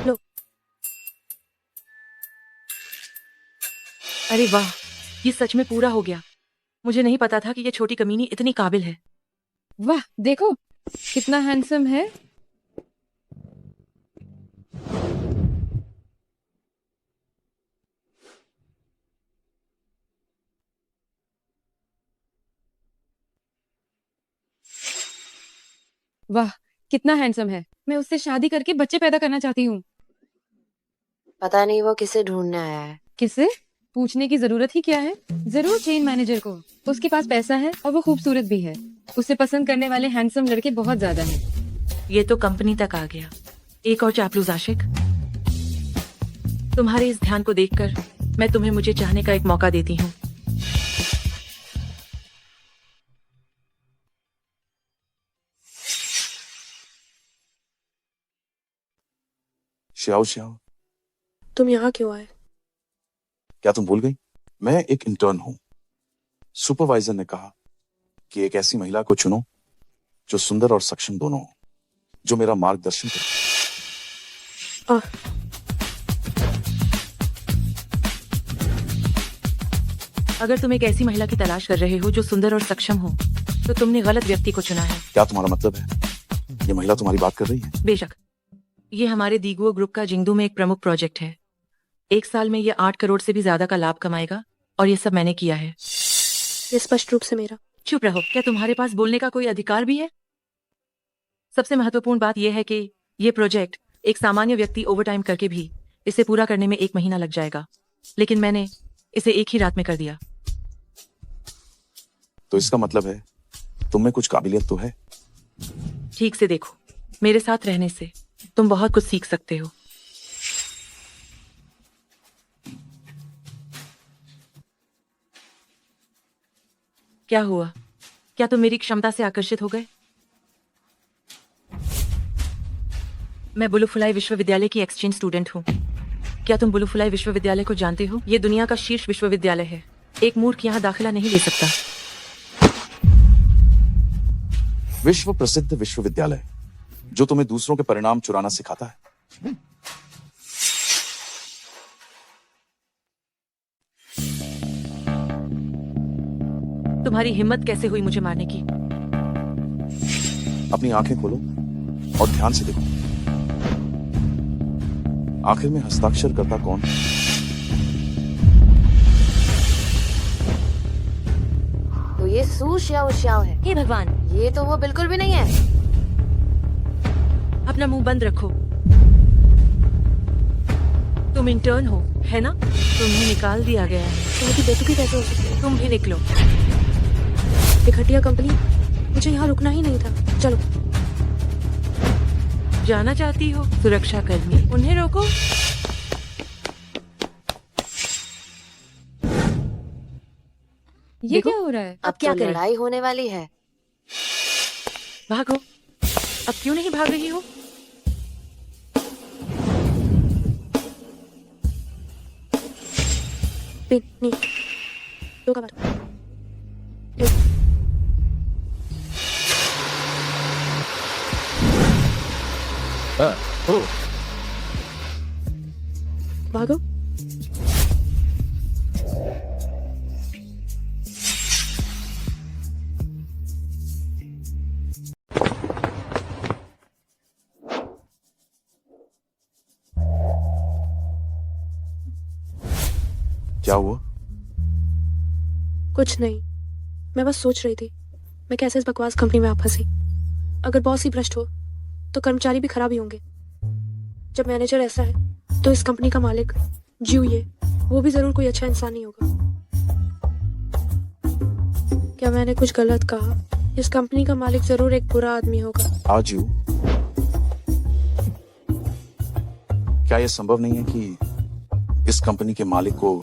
S12: लो। अरे वाह, ये सच में पूरा हो गया। मुझे नहीं पता था कि ये छोटी कमीनी इतनी काबिल है।
S11: वाह, देखो कितना हैंडसम है। वाह, कितना हैंडसम है। मैं उससे शादी करके बच्चे पैदा करना चाहती हूँ।
S12: पता नहीं वो किसे ढूंढने आया है।
S11: किसे? पूछने की जरूरत ही क्या है? जरूर चेन मैनेजर को। उसके पास पैसा है और वो खूबसूरत भी है। उसे पसंद करने वाले हैंडसम लड़के बहुत ज्यादा हैं।
S12: ये तो कंपनी तक आ गया। एक और चापलूस आशिक। तुम्हारे इस ध्यान को देखकर मैं तुम्हें मुझे चाहने का एक मौका देती हूँ।
S4: श्याओ श्याओ,
S2: तुम यहाँ क्यों आए?
S4: क्या तुम भूल गई? मैं एक इंटर्न हूं। सुपरवाइजर ने कहा कि एक ऐसी महिला को चुनो जो सुंदर और सक्षम दोनों हो, जो मेरा मार्गदर्शन करे।
S12: अगर तुम एक ऐसी महिला की तलाश कर रहे हो जो सुंदर और सक्षम हो, तो तुमने गलत व्यक्ति को चुना है।
S4: क्या तुम्हारा मतलब है ये महिला तुम्हारी बात कर रही है?
S12: बेशक, ये हमारे दीगुओ ग्रुप का जिंगदू में एक प्रमुख प्रोजेक्ट है। 1 साल में ये 8 करोड़ से भी ज्यादा का लाभ कमाएगा, और ये सब मैंने किया है।
S2: ये स्पष्ट रूप से मेरा।
S12: चुप रहो, क्या तुम्हारे पास बोलने का कोई अधिकार भी है? सबसे महत्वपूर्ण बात यह है कि ये प्रोजेक्ट एक सामान्य व्यक्ति ओवरटाइम करके भी इसे पूरा करने में 1 महीना लग जाएगा, लेकिन मैंने इसे 1 ही रात में कर दिया।
S4: तो इसका मतलब है तुम में कुछ काबिलियत तो है।
S12: ठीक से देखो, मेरे साथ रहने से तुम बहुत कुछ सीख सकते हो। क्या हुआ? क्या तुम मेरी क्षमता से आकर्षित हो गए? मैं बुलुफुलाई विश्वविद्यालय की एक्सचेंज स्टूडेंट हूँ। क्या तुम बुलुफुलाई विश्वविद्यालय को जानते हो? ये दुनिया का शीर्ष विश्वविद्यालय है। एक मूर्ख यहाँ दाखिला नहीं ले सकता।
S4: विश्व प्रसिद्ध विश्वविद्यालय जो तुम्हें दूसरों के परिणाम चुराना सिखाता है।
S12: तुम्हारी हिम्मत कैसे हुई मुझे मारने की?
S4: अपनी आंखें खोलो और ध्यान से देखो। आखिर में हस्ताक्षर करता कौन?
S6: तो ये सू श्याओ श्याओ है।
S12: हे भगवान,
S6: ये तो वो बिल्कुल भी नहीं है।
S12: अपना मुंह बंद रखो। तुम इंटर्न हो, है ना? तुम्हें निकाल दिया गया है।
S2: तुम्हारी बेतुकी कैसे हो सकती है?
S12: तुम भी निकलो।
S2: ये घटिया कंपनी, मुझे यहाँ रुकना ही नहीं था। चलो।
S12: जाना चाहती हो? सुरक्षा कर्मी, उन्हें रोको।
S11: ये क्या हो रहा है?
S6: अब क्या लड़ाई होने वाली है?
S12: भागो। अब क्यों नहीं भाग रही हो?
S2: नहीं, दो का बार। भागो।
S4: क्या हुआ?
S2: कुछ नहीं, मैं बस सोच रही थी मैं कैसे इस बकवास कंपनी में आ फंसी। अगर बॉस ही भ्रष्ट हो तो कर्मचारी भी खराब ही होंगे। जब मैनेजर ऐसा है तो इस कंपनी का मालिक जीव ये वो भी जरूर कोई अच्छा इंसान नहीं होगा। क्या मैंने कुछ गलत कहा? इस कंपनी का मालिक जरूर एक बुरा आदमी होगा।
S4: आज यू, क्या यह संभव नहीं है कि इस कंपनी के मालिक को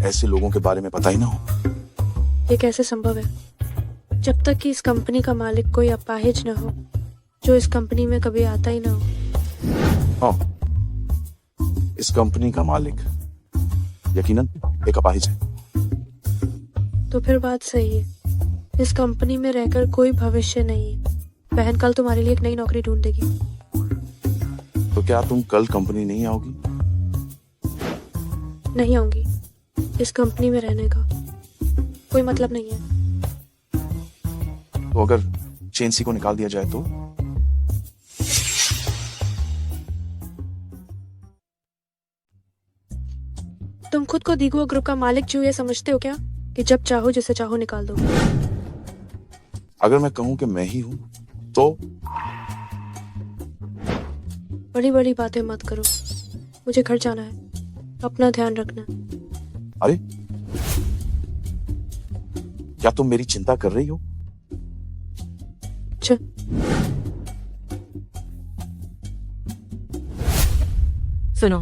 S4: ऐसे लोगों के बारे में पता ही ना हो?
S2: ये कैसे संभव है? जब तक कि इस कंपनी का मालिक कोई अपाहिज न हो जो इस कंपनी में कभी आता ही ना हो।
S4: इस कंपनी का मालिक यकीनन एक अपाहिज है।
S2: तो फिर बात सही है, इस कंपनी में रहकर कोई भविष्य नहीं है। बहन कल तुम्हारे लिए एक नई नौकरी ढूंढ देगी।
S4: तो क्या तुम कल कंपनी नहीं आओगी?
S2: नहीं आऊंगी। इस कंपनी में रहने का कोई मतलब नहीं है।
S4: तो अगर चेंसी को निकाल दिया जाए तो?
S2: तुम खुद को दीगुआ ग्रुप का मालिक जो ये समझते हो क्या कि जब चाहो जिसे चाहो निकाल दो?
S4: अगर मैं कहूं कि मैं ही हूं तो?
S2: बड़ी बड़ी बातें मत करो, मुझे घर जाना है। अपना ध्यान रखना।
S4: अरे, क्या तुम मेरी चिंता कर रही हो?
S12: सुनो,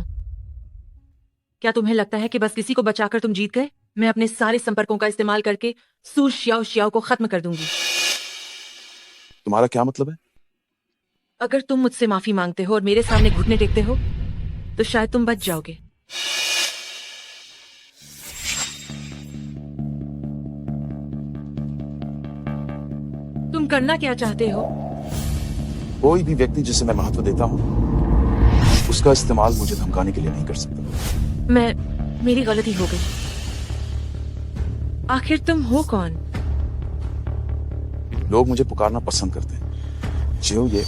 S12: क्या तुम्हें लगता है कि बस किसी को बचाकर तुम जीत गए? मैं अपने सारे संपर्कों का इस्तेमाल करके सूर शियाओ शियाओ को खत्म कर दूंगी।
S4: तुम्हारा क्या मतलब है?
S12: अगर तुम मुझसे माफी मांगते हो और मेरे सामने घुटने टेकते हो तो शायद तुम बच जाओगे। तुम करना क्या चाहते हो?
S4: कोई भी व्यक्ति जिसे मैं महत्व देता हूं उसका इस्तेमाल मुझे धमकाने के लिए नहीं कर सकता।
S12: मेरी गलती हो गई। आखिर तुम हो कौन?
S4: लोग मुझे पुकारना पसंद करते हैं। जियो ये।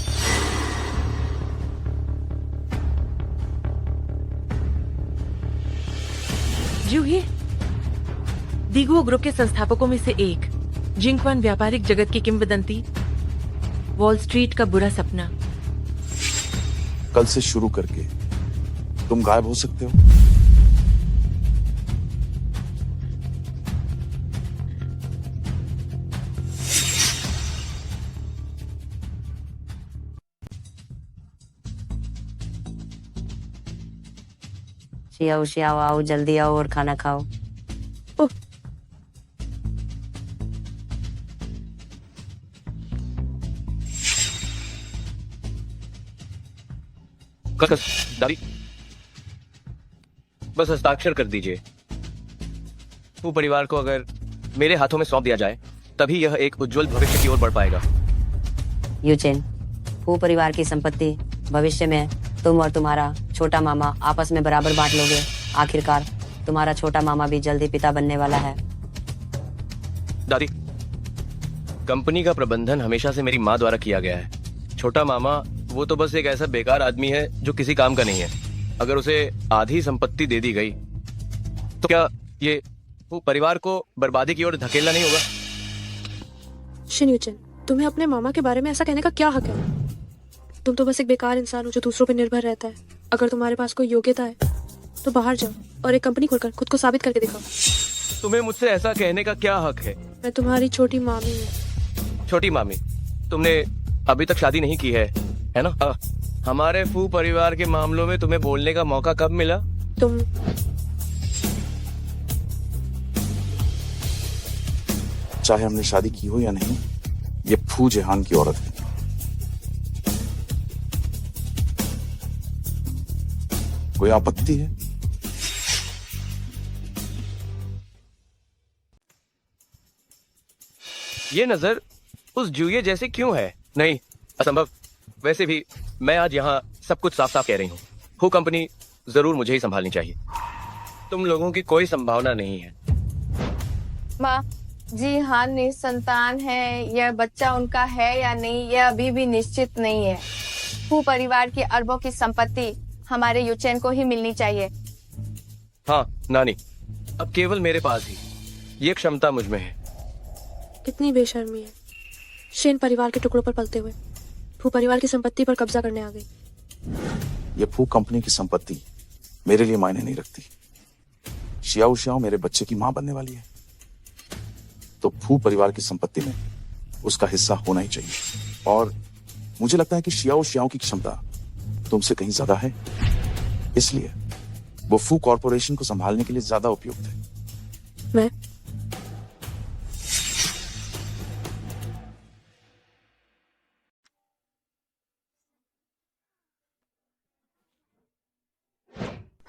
S12: जूही, दीगुओ ग्रुप के संस्थापकों में से एक, जिंगक्वान व्यापारिक जगत की किंवदंती, वॉल स्ट्रीट का बुरा सपना।
S4: कल से शुरू करके तुम गायब हो सकते हो।
S6: शियाओ शियाओ आओ, जल्दी आओ और खाना खाओ।
S5: दादी, बस हस्ताक्षर कर दीजिए। वो परिवार को अगर मेरे हाथों में सौंप दिया जाए तभी यह एक उज्जवल भविष्य की ओर बढ़ पाएगा।
S6: यूचेन, फू परिवार की संपत्ति भविष्य में तुम और तुम्हारा छोटा मामा आपस में बराबर बांट लोगे। आखिरकार तुम्हारा छोटा मामा भी जल्दी पिता बनने वाला है।
S5: दादी, कंपनी का प्रबंधन हमेशा से मेरी माँ द्वारा किया गया है। छोटा मामा वो तो बस एक ऐसा बेकार आदमी है जो किसी काम का नहीं है। अगर उसे आधी संपत्ति दे दी गई तो क्या ये वो परिवार को बर्बादी की ओर धकेलना नहीं होगा?
S2: शिन यूचेन, तुम्हें अपने मामा के बारे में ऐसा कहने का क्या हक है? तुम तो बस एक बेकार इंसान हो जो दूसरों पर निर्भर रहता है। अगर तुम्हारे पास कोई योग्यता है तो बाहर जाओ और एक कंपनी खोलकर खुद को साबित करके दिखाओ।
S5: तुम्हें मुझसे ऐसा कहने का क्या हक है?
S2: मैं तुम्हारी छोटी मामी हूँ।
S5: छोटी मामी, तुमने अभी तक शादी नहीं की है ना? हमारे फू परिवार के मामलों में तुम्हें बोलने का मौका कब मिला?
S2: तुम
S4: चाहे हमने शादी की हो या नहीं, ये फू जेहान की औरत है। कोई आपत्ति है?
S5: ये नजर उस जुए जैसी क्यों है? नहीं, असंभव। वैसे भी मैं आज यहाँ सब कुछ साफ साफ कह रही हूँ। हु कंपनी जरूर मुझे ही संभालनी चाहिए। तुम लोगों की कोई संभावना नहीं है।
S7: माँ जी हाँ, निसंतान है। यह बच्चा उनका है या नहीं, यह अभी भी निश्चित नहीं है। फू परिवार की अरबों की संपत्ति हमारे युचेन को ही मिलनी चाहिए।
S5: हाँ नानी, अब केवल मेरे पास ही ये क्षमता मुझ में है।
S2: कितनी बेशर्मी है। शेन परिवार के टुकड़ों पर पलते हुए फू परिवार की संपत्ति पर कब्जा करने आ गई।
S4: ये फू कंपनी की संपत्ति मेरे लिए मायने नहीं रखती। शियाओ शियाओ मेरे बच्चे की मां बनने वाली है, तो फू परिवार की संपत्ति में उसका हिस्सा होना ही चाहिए। और मुझे लगता है कि शियाओ शियाओ की क्षमता तुमसे कहीं ज्यादा है, इसलिए वो फू कॉरपोरेशन को संभालने के लिए ज्यादा उपयुक्त है।
S2: मैं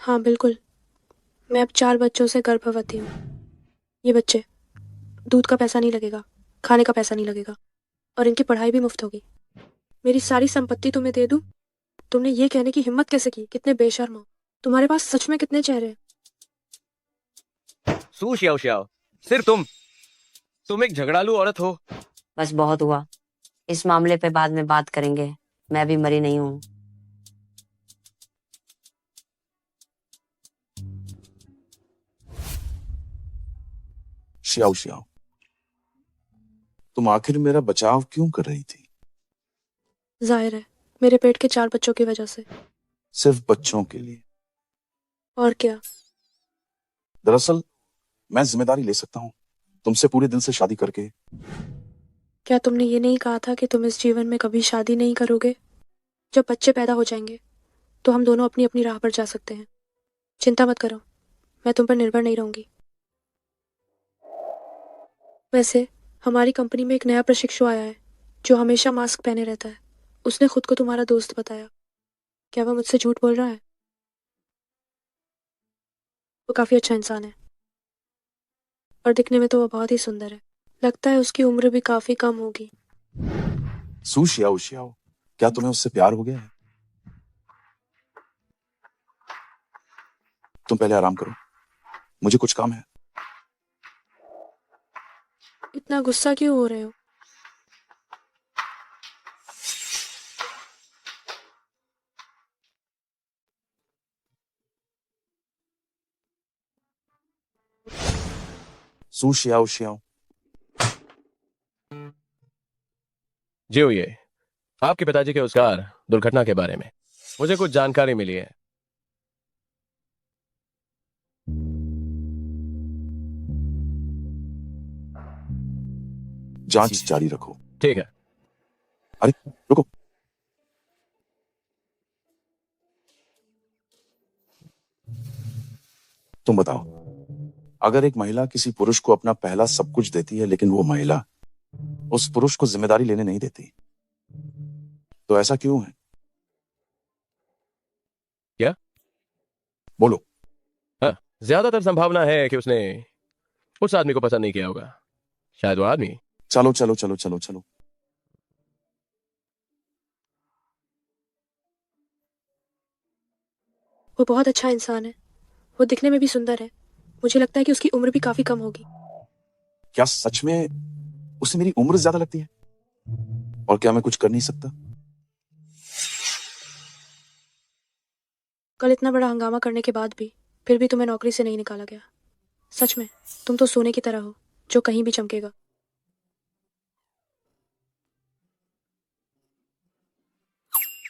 S2: हाँ बिल्कुल, मैं अब 4 बच्चों से गर्भवती हूँ। ये बच्चे, दूध का पैसा नहीं लगेगा, खाने का पैसा नहीं लगेगा और इनकी पढ़ाई भी मुफ्त होगी। मेरी सारी संपत्ति तुम्हें दे दूं? तुमने ये कहने की हिम्मत कैसे की? कितने बेशर्म हो। तुम्हारे पास सच में कितने चेहरे हैं?
S5: सू शियाओ शियाओ, सिर्फ तुम एक झगड़ालू औरत हो।
S6: बस बहुत हुआ। इस मामले पे बाद में बात करेंगे। मैं भी मरी नहीं हूँ।
S4: शियाओ शियाओ, तुम आखिर मेरा बचाव क्यों कर रही थी?
S2: जाहिर है, मेरे पेट के 4 बच्चों की वजह से।
S4: सिर्फ बच्चों के लिए?
S2: और क्या?
S4: दरअसल मैं जिम्मेदारी ले सकता हूँ तुमसे पूरे दिल से शादी करके।
S2: क्या तुमने ये नहीं कहा था कि तुम इस जीवन में कभी शादी नहीं करोगे? जब बच्चे पैदा हो जाएंगे तो हम दोनों अपनी अपनी राह पर जा सकते हैं। चिंता मत करो, मैं तुम पर निर्भर नहीं रहूंगी। वैसे हमारी कंपनी में एक नया प्रशिक्षु आया है जो हमेशा मास्क पहने रहता है। उसने खुद को तुम्हारा दोस्त बताया। क्या वह मुझसे झूठ बोल रहा है? वो काफी अच्छा इंसान है और दिखने में तो वो बहुत ही सुंदर है। लगता है उसकी उम्र भी काफी कम होगी।
S4: सू शियाओ शियाओ, क्या तुम्हें उससे प्यार हो गया है? तुम पहले आराम करो, मुझे कुछ काम है।
S2: इतना गुस्सा क्यों हो रहे हो?
S4: सू शियाओ शियाओ,
S5: जी हो, ये आपके पिताजी के उस कार दुर्घटना के बारे में मुझे कुछ जानकारी मिली है।
S4: जांच जारी रखो।
S5: ठीक है।
S4: अरे रुको, तुम बताओ, अगर एक महिला किसी पुरुष को अपना पहला सब कुछ देती है लेकिन वो महिला उस पुरुष को जिम्मेदारी लेने नहीं देती, तो ऐसा क्यों है?
S5: क्या?
S4: बोलो।
S5: हाँ, ज्यादातर संभावना है कि उसने उस आदमी को पसंद नहीं किया होगा। शायद वो आदमी।
S4: चलो चलो चलो चलो चलो,
S2: वो बहुत अच्छा इंसान है। वो दिखने में भी सुंदर है। मुझे लगता है कि उसकी उम्र भी काफी कम होगी।
S4: क्या सच में उसे मेरी उम्र ज्यादा लगती है? और क्या मैं कुछ कर नहीं सकता?
S2: कल इतना बड़ा हंगामा करने के बाद भी फिर भी तुम्हें नौकरी से नहीं निकाला गया। सच में तुम तो सोने की तरह हो जो कहीं भी चमकेगा।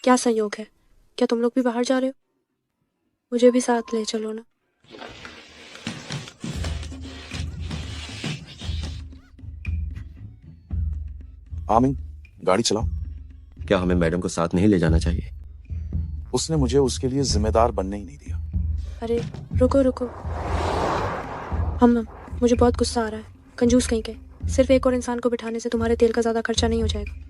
S2: क्या संयोग है? क्या तुम लोग भी बाहर जा रहे हो? मुझे भी साथ ले चलो ना।
S4: आमिन, गाड़ी चलाओ।
S9: क्या हमें मैडम को साथ नहीं ले जाना चाहिए?
S4: उसने मुझे उसके लिए जिम्मेदार बनने ही नहीं दिया।
S2: अरे रुको रुको। हम मुझे बहुत गुस्सा आ रहा है। कंजूस कहीं के। सिर्फ एक और इंसान को बिठाने से तुम्हारे तेल का ज्यादा खर्चा नहीं हो जाएगा।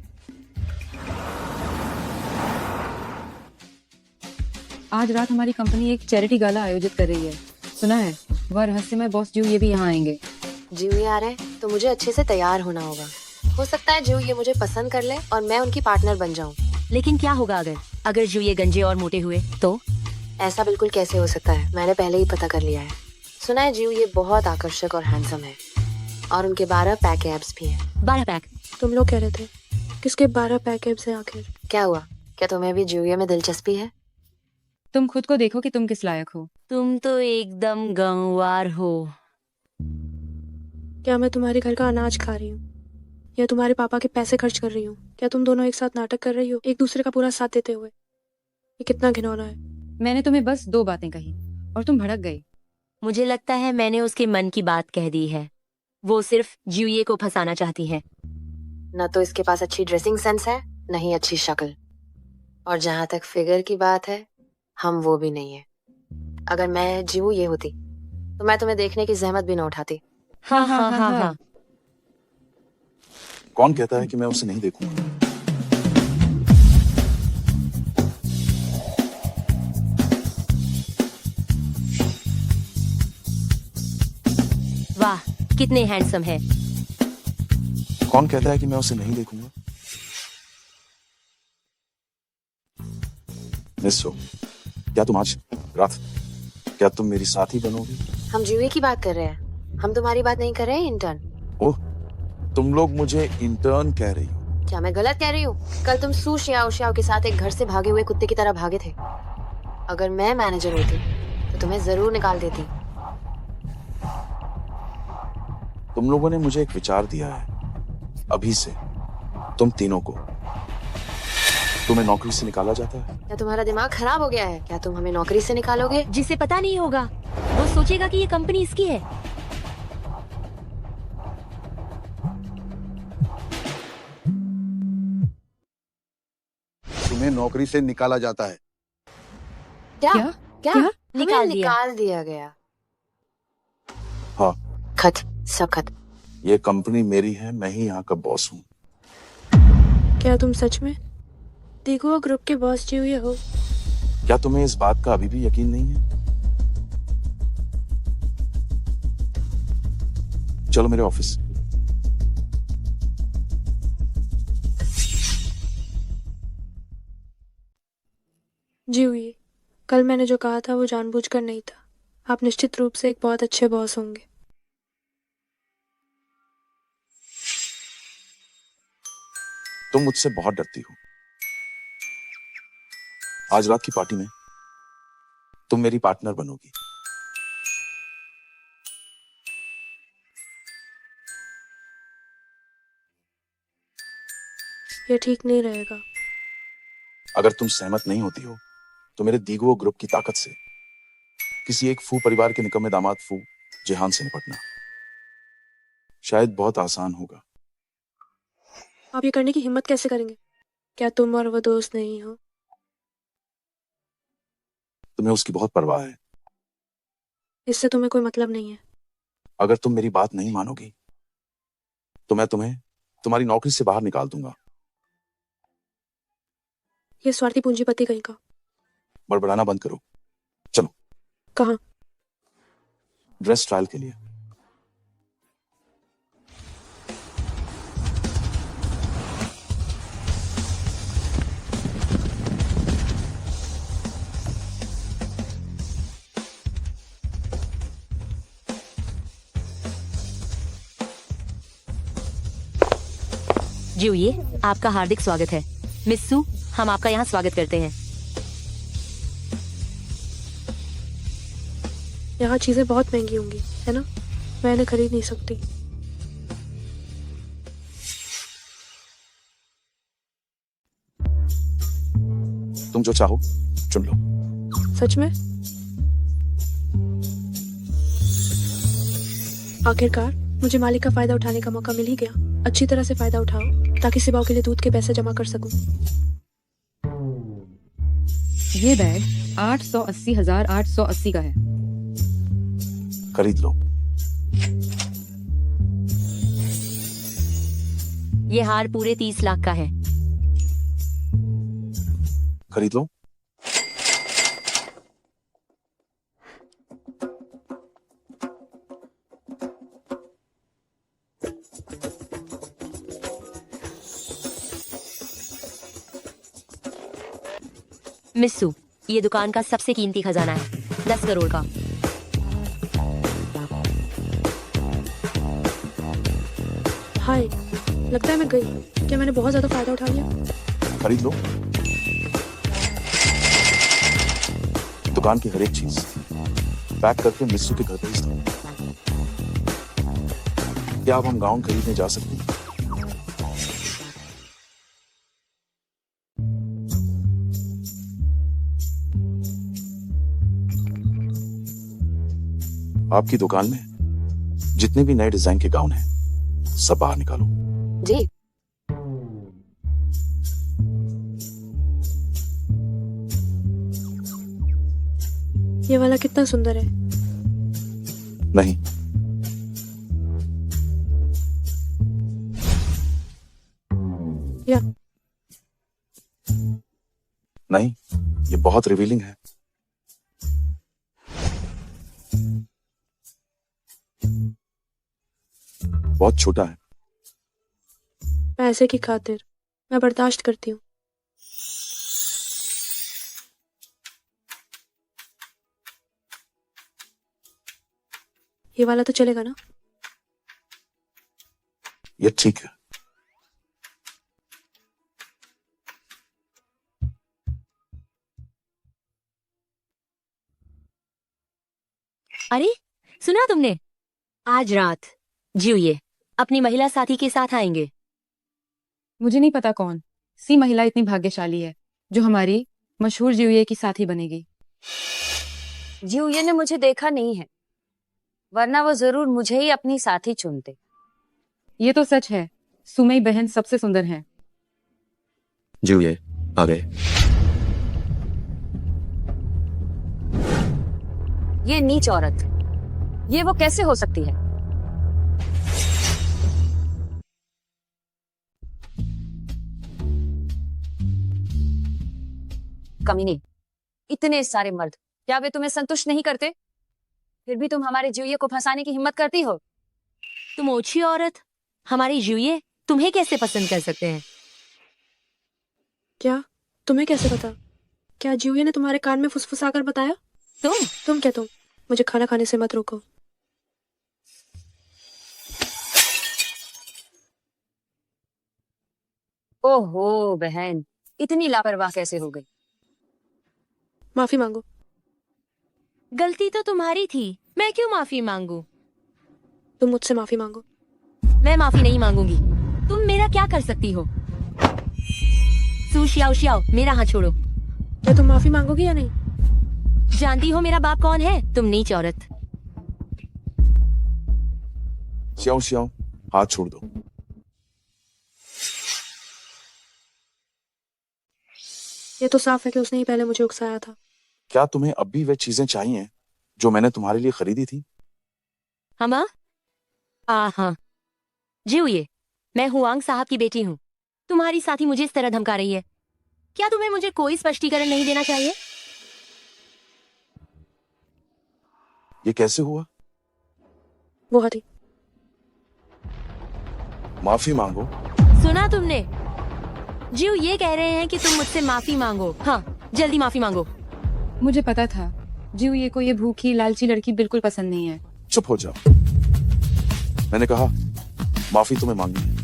S6: आज रात हमारी कंपनी एक चैरिटी गाला आयोजित कर रही है, सुना है? वह रहस्यमय बॉस जीव ये भी यहाँ आएंगे।
S7: जीव ये आ रहे हैं तो मुझे अच्छे से तैयार होना होगा। हो सकता है जीव ये मुझे पसंद कर ले और मैं उनकी पार्टनर बन जाऊं।
S8: लेकिन क्या होगा अगर जीव ये गंजे और मोटे हुए तो?
S7: ऐसा बिल्कुल कैसे हो सकता है? मैंने पहले ही पता कर लिया है। सुना है जीव ये बहुत आकर्षक और हैंडसम है और उनके 12 पैक एब्स भी हैं।
S8: 12 पैक?
S2: तुम लोग कह रहे थे किसके 12 पैक एब्स हैं आखिर?
S7: क्या हुआ? क्या तुम्हें भी जीव में दिलचस्पी है?
S6: तुम खुद को देखो कि तुम किस लायक हो।
S8: तुम तो एकदम गंवार हो।
S2: क्या मैं तुम्हारे घर का अनाज खा रही हूँ या तुम्हारे पापा के पैसे खर्च कर रही हूँ? क्या तुम दोनों एक साथ नाटक कर रही हो, एक दूसरे का पूरा साथ देते हुए? ये कितना घिनौना है।
S6: मैंने तुम्हें बस 2 बातें कही और तुम भड़क गई।
S8: मुझे लगता है मैंने उसके मन की बात कह दी है। वो सिर्फ जीविए को फंसाना चाहती है।
S7: न तो इसके पास अच्छी ड्रेसिंग सेंस है, न ही अच्छी शक्ल, और जहाँ तक फिगर की बात है, हम वो भी नहीं है। अगर मैं जीव ये होती तो मैं तुम्हें देखने की जहमत भी न उठाती।
S8: हाँ हाँ हाँ हाँ।
S4: कौन कहता है कि मैं उसे नहीं देखूंगा?
S8: वाह कितने हैंडसम है।
S4: कौन कहता है कि मैं उसे नहीं देखूंगा? मिस हो, क्या तुम आज रात क्या तुम मेरी साथी बनोगी?
S7: हम जीवे की बात कर रहे हैं, हम तुम्हारी बात नहीं कर रहे हैं इंटर्न।
S4: ओह, तुम लोग मुझे इंटर्न कह रही हो?
S7: क्या मैं गलत कह रही हूँ? कल तुम सू श्याओ श्याओ के साथ एक घर से भागे हुए कुत्ते की तरह भागे थे। अगर मैं मैनेजर होती तो तुम्हें जरूर निकाल देती।
S4: तुम लोगों ने मुझे एक विचार दिया है। अभी से तुम तीनों को, तुम्हें नौकरी से निकाला जाता है।
S7: क्या तुम्हारा दिमाग खराब हो गया है? क्या तुम हमें नौकरी से निकालोगे?
S8: जिसे पता नहीं होगा वो सोचेगा कि ये कंपनी इसकी है।
S10: तुम्हें नौकरी से निकाला जाता है।
S7: क्या?
S6: क्या?
S7: क्या?
S6: क्या?
S7: हमें निकाल दिया गया।
S4: हाँ,
S7: खत, सब खत।
S4: ये कंपनी मेरी है, मैं ही यहाँ का बॉस हूँ।
S2: क्या तुम सच में देखो ग्रुप के बॉस जी हुए हो?
S4: क्या तुम्हें इस बात का अभी भी यकीन नहीं है? चलो मेरे ऑफिस।
S2: जी हुई। कल मैंने जो कहा था वो जानबूझकर नहीं था। आप निश्चित रूप से एक बहुत अच्छे बॉस होंगे।
S4: तुम मुझसे बहुत डरती हो। आज रात की पार्टी में तुम मेरी पार्टनर बनोगी।
S2: ये ठीक नहीं रहेगा।
S4: अगर तुम सहमत नहीं होती हो तो मेरे दीगो ग्रुप की ताकत से किसी एक फू परिवार के निकम्मे दामाद फू जेहान से निपटना शायद बहुत आसान होगा।
S2: आप ये करने की हिम्मत कैसे करेंगे? क्या तुम और वो दोस्त नहीं हो?
S4: तुम्हें उसकी बहुत परवाह है।
S2: इससे तुम्हें कोई मतलब नहीं है।
S4: अगर तुम मेरी बात नहीं मानोगी तो मैं तुम्हें तुम्हारी नौकरी से बाहर निकाल दूंगा।
S2: ये स्वार्थी पूंजीपति कहीं का।
S4: बड़बड़ाना बंद करो। चलो।
S2: कहाँ?
S4: ड्रेस ट्रायल के लिए।
S8: जी ये आपका हार्दिक स्वागत है मिस सू। हम आपका यहाँ स्वागत करते हैं।
S2: यहाँ चीजें बहुत महंगी होंगी, है ना? मैं इन्हें खरीद नहीं सकती।
S4: तुम जो चाहो चुन लो।
S2: सच में? आखिरकार मुझे मालिक का फायदा उठाने का मौका मिल ही गया। अच्छी तरह से फायदा उठाओ ताकि सिबाओ के लिए दूध के पैसे जमा कर सकूं।
S11: ये बैग 880,880 का है।
S4: खरीद लो।
S6: ये हार पूरे 30 लाख का है।
S4: खरीद लो।
S6: मिस्सू, ये दुकान का सबसे कीमती खजाना है, 10 करोड़ का।
S2: हाय, लगता है मैं गई। क्या मैंने बहुत ज्यादा फायदा उठा लिया?
S4: खरीद लो। दुकान की हर एक चीज पैक करके मिस्सू के घर भेज दो। क्या अब हम गाउन खरीदने जा सकते हैं? आपकी दुकान में जितने भी नए डिजाइन के गाउन हैं, सब बाहर निकालो।
S6: जी।
S2: ये वाला कितना सुंदर है।
S4: नहीं,
S2: या
S4: नहीं, ये बहुत रिवीलिंग है। बहुत छोटा है।
S2: पैसे की खातिर मैं बर्दाश्त करती हूँ। ये वाला तो चलेगा ना?
S4: ये ठीक है।
S6: अरे सुना तुमने? आज रात जिये अपनी महिला साथी के साथ आएंगे।
S11: मुझे नहीं पता कौन सी महिला इतनी भाग्यशाली है जो हमारी मशहूर जिये की साथी बनेगी।
S6: जिये ने मुझे देखा नहीं है, वरना वो जरूर मुझे ही अपनी साथी चुनते।
S11: ये तो सच है, सुमई बहन सबसे सुंदर है।
S9: जीव ये आ गए।
S6: ये नीच औरत, ये वो कैसे हो सकती है? कमीने, इतने सारे मर्द, क्या वे तुम्हें संतुष्ट नहीं करते? फिर भी तुम हमारे जुए को फंसाने की हिम्मत करती हो। तुम ओछी औरत, हमारी जुए तुम्हें कैसे पसंद कर सकते हैं?
S2: क्या? तुम्हें कैसे पता? क्या जिये ने तुम्हारे कान में फुसफुसाकर बताया? तुम क्या? तुम मुझे खाना खाने से मत रोको।
S6: ओहो बहन, इतनी लापरवाह कैसे हो गई?
S2: माफी मांगो।
S6: गलती तो तुम्हारी थी, मैं क्यों माफी मांगू?
S2: तुम मुझसे माफी मांगो।
S6: मैं माफी नहीं मांगूंगी। तुम मेरा क्या कर सकती हो? शियाओ शियाओ, मेरा हाथ छोड़ो।
S2: क्या तुम माफी मांगोगी या नहीं?
S6: जानती हो मेरा बाप कौन है? तुम नीच औरत।
S4: श्याओ श्याओ, हाथ छोड़ दो।
S2: ये तो साफ है कि उसने ही पहले मुझे उकसाया था।
S4: क्या तुम्हें अब भी वे चीजें चाहिए जो मैंने तुम्हारे लिए खरीदी थी?
S6: हमा? हाँ जिये, मैं हुआंग साहब की बेटी हूँ। तुम्हारी साथी मुझे इस तरह धमका रही है। क्या तुम्हें मुझे कोई स्पष्टीकरण नहीं देना चाहिए?
S4: ये कैसे हुआ?
S2: वो हटी।
S4: माफी मांगो।
S6: सुना तुमने? जीव ये कह रहे हैं कि तुम मुझसे माफी मांगो। हाँ, जल्दी माफी मांगो।
S11: मुझे पता था जिये को ये भूखी लालची लड़की बिल्कुल पसंद नहीं है।
S4: चुप हो जाओ। मैंने कहा माफी तुम्हें मांगनी है।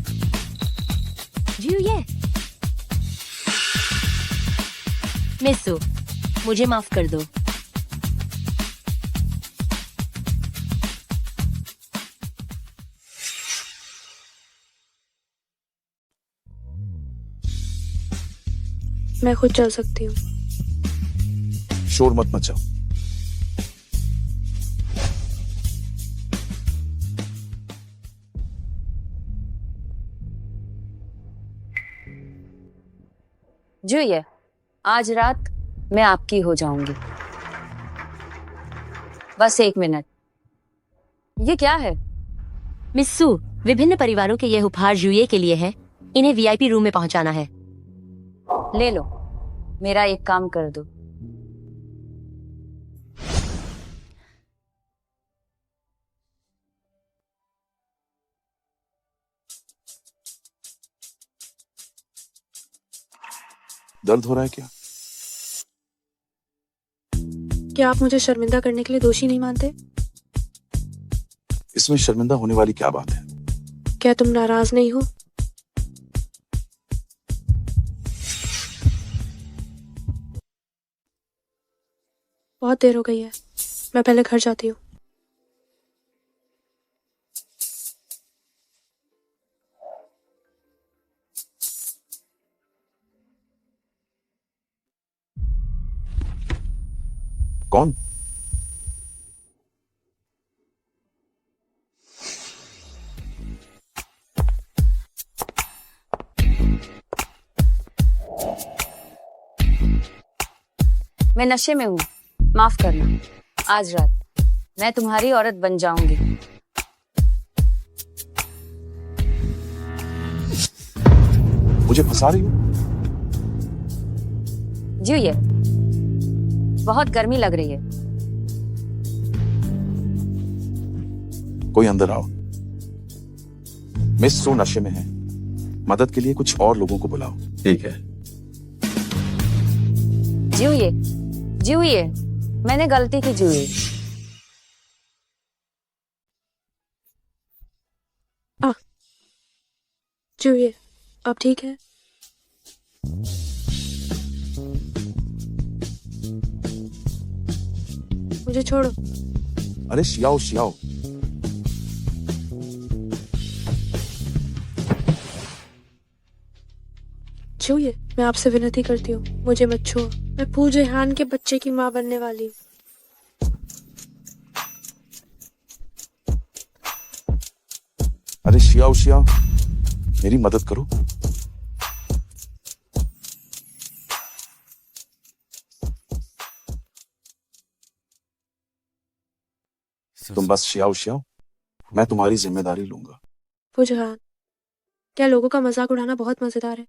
S6: जिये, मिस्सू, मुझे माफ कर दो।
S2: मैं खुद चल सकती हूँ।
S4: शोर मत मचाओ।
S6: जो ये आज रात मैं आपकी हो जाऊंगी। बस 1 मिनट। ये क्या है?
S8: मिस्सू, विभिन्न परिवारों के ये उपहार जुए के लिए है। इन्हें वीआईपी रूम में पहुंचाना है।
S6: ले लो, मेरा एक काम कर दो।
S4: दर्द हो रहा है क्या?
S2: क्या आप मुझे शर्मिंदा करने के लिए दोषी नहीं मानते?
S4: इसमें शर्मिंदा होने वाली क्या बात है?
S2: क्या तुम नाराज नहीं हो? बहुत देर हो गई है, मैं पहले घर जाती हूँ।
S4: कौन?
S6: मैं नशे में हूँ, माफ करना। आज रात मैं तुम्हारी औरत बन जाऊंगी।
S4: मुझे फंसा रही हो?
S6: जी ये बहुत गर्मी लग रही है।
S4: कोई अंदर आओ। मिस सो नशे में है, मदद के लिए कुछ और लोगों को बुलाओ।
S9: ठीक है।
S6: जीविए, मैंने गलती की। जीविए।
S2: जुए, अब ठीक है? मुझे छोड़ो।
S4: अरे शियाओ शियाओ,
S2: जुए, मैं आपसे विनती करती हूँ, मुझे मत छुओ। मैं पूजेहान के बच्चे की माँ बनने वाली हूँ।
S4: अरे शियाओ शियाओ, मेरी मदद करो। तुम बस शियाओ शियाओ, मैं तुम्हारी जिम्मेदारी लूंगा।
S2: पूजेहान, क्या लोगों का मजाक उड़ाना बहुत मजेदार है?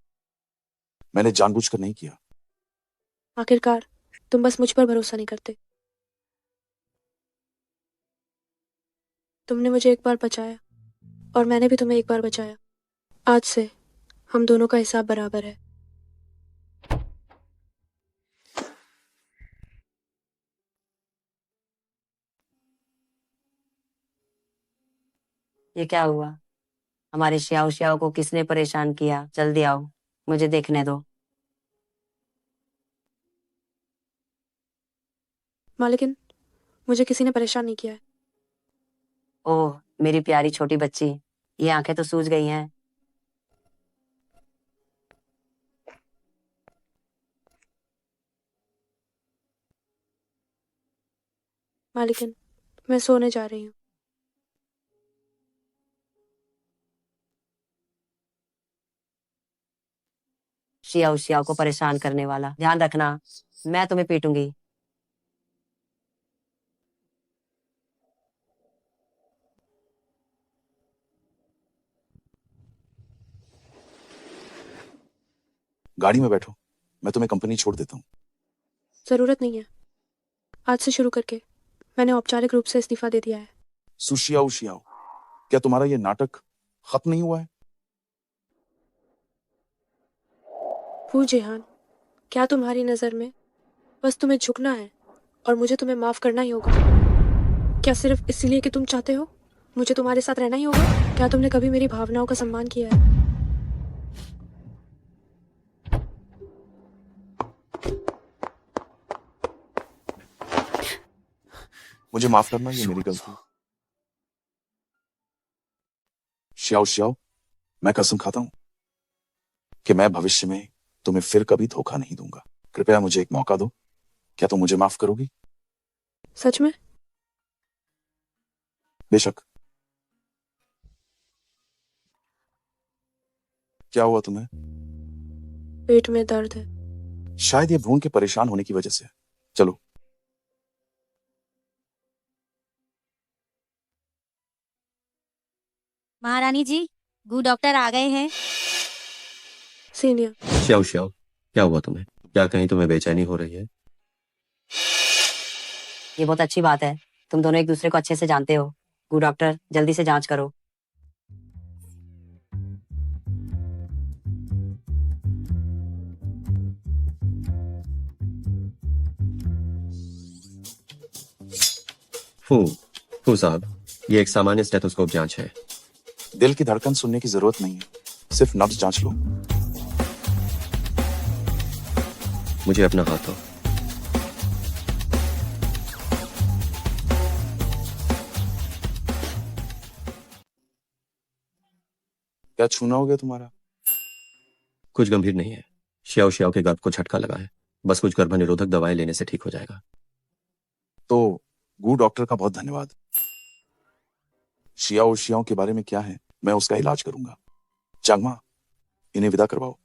S4: मैंने जानबूझकर नहीं किया।
S2: आखिरकार तुम बस मुझ पर भरोसा नहीं करते। तुमने मुझे एक बार बचाया और मैंने भी तुम्हें एक बार बचाया। आज से हम दोनों का हिसाब बराबर है।
S6: ये क्या हुआ? हमारे श्याओ को किसने परेशान किया? जल्दी आओ, मुझे देखने दो।
S2: मालिकिन, मुझे किसी ने परेशान नहीं किया है।
S6: ओह, मेरी प्यारी छोटी बच्ची, ये आंखें तो सूज गई हैं।
S2: मालिकिन, मैं सोने जा रही हूँ।
S6: शियाओ को परेशान करने वाला, ध्यान रखना, मैं तुम्हें पीटूंगी।
S4: गाड़ी में बैठो, मैं तुम्हें कंपनी छोड़ देता हूँ।
S2: जरूरत नहीं है। आज से शुरू करके मैंने औपचारिक रूप से इस्तीफा दे दिया है।
S4: सुशियाओ शियाओ, क्या तुम्हारा ये नाटक खत्म नहीं हुआ है?
S2: पूजेहान, क्या तुम्हारी नजर में बस तुम्हें झुकना है और मुझे तुम्हें माफ करना ही होगा? क्या सिर्फ इसलिए कि तुम चाहते हो मुझे तुम्हारे साथ रहना ही होगा? क्या तुमने कभी मेरी भावनाओं का सम्मान किया है?
S4: मुझे माफ करना, ये मेरी गलती। शियाओ शियाओ, मैं कसम खाता हूं कि मैं भविष्य में तुम्हें फिर कभी धोखा नहीं दूंगा। कृपया मुझे एक मौका दो। क्या तुम मुझे माफ करोगी?
S2: सच में?
S4: बेशक। क्या हुआ तुम्हें?
S2: पेट में दर्द है।
S4: शायद ये भ्रूण के परेशान होने की वजह से। चलो।
S8: महारानी जी, गु डॉक्टर आ गए हैं।
S2: सीनियर,
S9: श्याओ श्याओ, क्या हुआ तुम्हें? क्या कहीं तुम्हें बेचैनी हो रही है?
S6: ये बहुत अच्छी बात है, तुम दोनों एक दूसरे को अच्छे से जानते हो। गु डॉक्टर, जल्दी से जांच करो।
S9: फू साहब, ये एक सामान्य स्टेथोस्कोप जांच है।
S4: दिल की धड़कन सुनने की जरूरत नहीं है, सिर्फ नब्ज जांच लो।
S9: मुझे अपना हाथ दो।
S4: क्या छूना हो गया तुम्हारा?
S9: कुछ गंभीर नहीं है, श्याओ श्याओ के गर्भ को झटका लगा है, बस कुछ गर्भ निरोधक दवाएं लेने से ठीक हो जाएगा।
S4: तो गु डॉक्टर का बहुत धन्यवाद। शियाओ शियाओ के बारे में क्या है, मैं उसका इलाज करूंगा। चांगमा, इन्हें विदा करवाओ।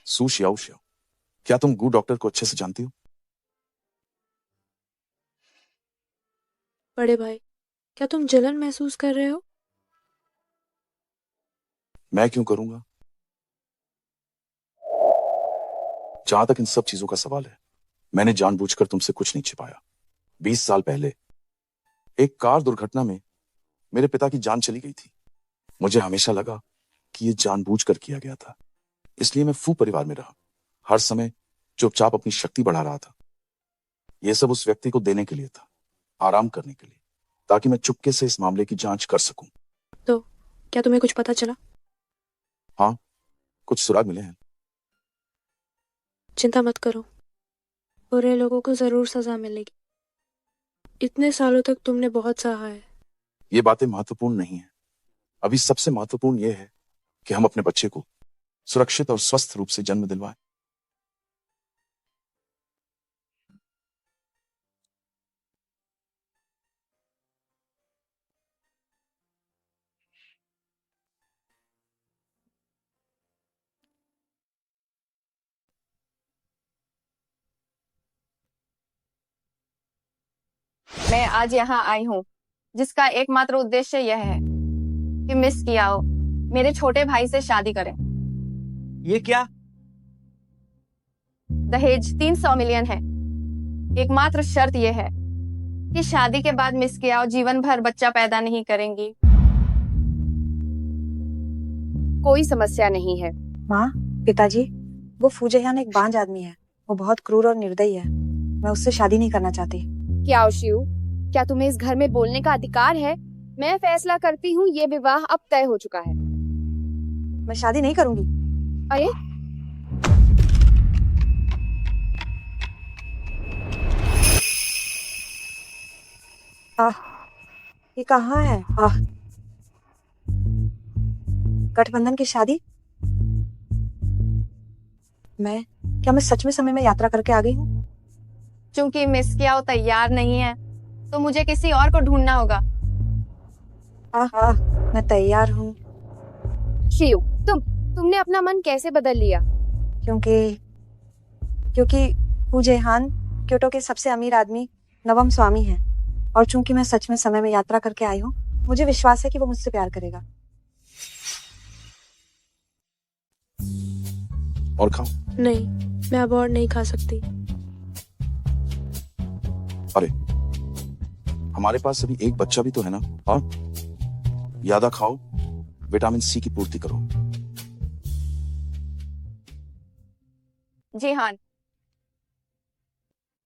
S4: सु शियाओ शियाओ, क्या तुम गु डॉक्टर को अच्छे से जानती हो?
S2: बड़े भाई, क्या तुम जलन महसूस कर रहे हो?
S4: मैं क्यों करूंगा? जहां तक इन सब चीजों का सवाल है, मैंने जानबूझकर तुमसे कुछ नहीं छिपाया। 20 साल पहले एक कार दुर्घटना में मेरे पिता की जान चली गई थी। मुझे हमेशा लगा कि ये जानबूझकर किया गया था, इसलिए मैं फू परिवार में रहा, हर समय चुपचाप अपनी शक्ति बढ़ा रहा था। यह सब उस व्यक्ति को देने के लिए था, आराम करने के लिए, ताकि मैं चुपके से इस मामले की जांच कर सकूं।
S2: तो क्या तुम्हें कुछ पता चला?
S4: हाँ, कुछ सुराग मिले हैं।
S2: चिंता मत करो, बुरे लोगों को जरूर सजा मिलेगी। इतने सालों तक तुमने बहुत सहा है।
S4: ये बातें महत्वपूर्ण नहीं है। अभी सबसे महत्वपूर्ण यह है कि हम अपने बच्चे को सुरक्षित और स्वस्थ रूप से जन्म दिलवाएं।
S7: मैं आज यहाँ आई हूँ जिसका एकमात्र उद्देश्य यह है कि मिस कियाओ मेरे छोटे भाई से शादी करें।
S3: ये क्या?
S7: दहेज 300 मिलियन है। एकमात्र शर्त यह है कि शादी के बाद मिस कियाओ जीवन भर बच्चा पैदा नहीं करेंगी। कोई समस्या नहीं है।
S6: माँ, पिताजी, वो फूजेहान एक बांझ आदमी है। वो बहुत क्रूर और निर्दयी है। मैं उससे शादी नहीं करना चाहती।
S7: क्या शिव, क्या तुम्हें इस घर में बोलने का अधिकार है? मैं फैसला करती हूँ, ये विवाह अब तय हो चुका है।
S6: मैं शादी नहीं करूंगी।
S7: अरे
S6: ये कहाँ है? गठबंधन की शादी? क्या मैं सच में समय में यात्रा करके आ गई हूँ?
S7: चूंकि मिस कियाओ तैयार नहीं है, तो मुझे किसी और को ढूंढना होगा।
S6: मैं तैयार हूँ।
S7: शिव, तुमने अपना मन कैसे बदल लिया?
S6: क्योंकि फूजेहान क्योटो के सबसे अमीर आदमी नवम स्वामी हैं, और चूंकि मैं सच में समय में यात्रा करके आई हूँ, मुझे विश्वास है कि वो मुझसे प्यार करेगा।
S4: और खाओ।
S2: नहीं, मैं अब और नहीं खा सकती।
S4: अरे, हमारे पास अभी एक बच्चा भी तो है ना? हाँ, ज्यादा खाओ, विटामिन सी की पूर्ति करो।
S7: जी हाँ,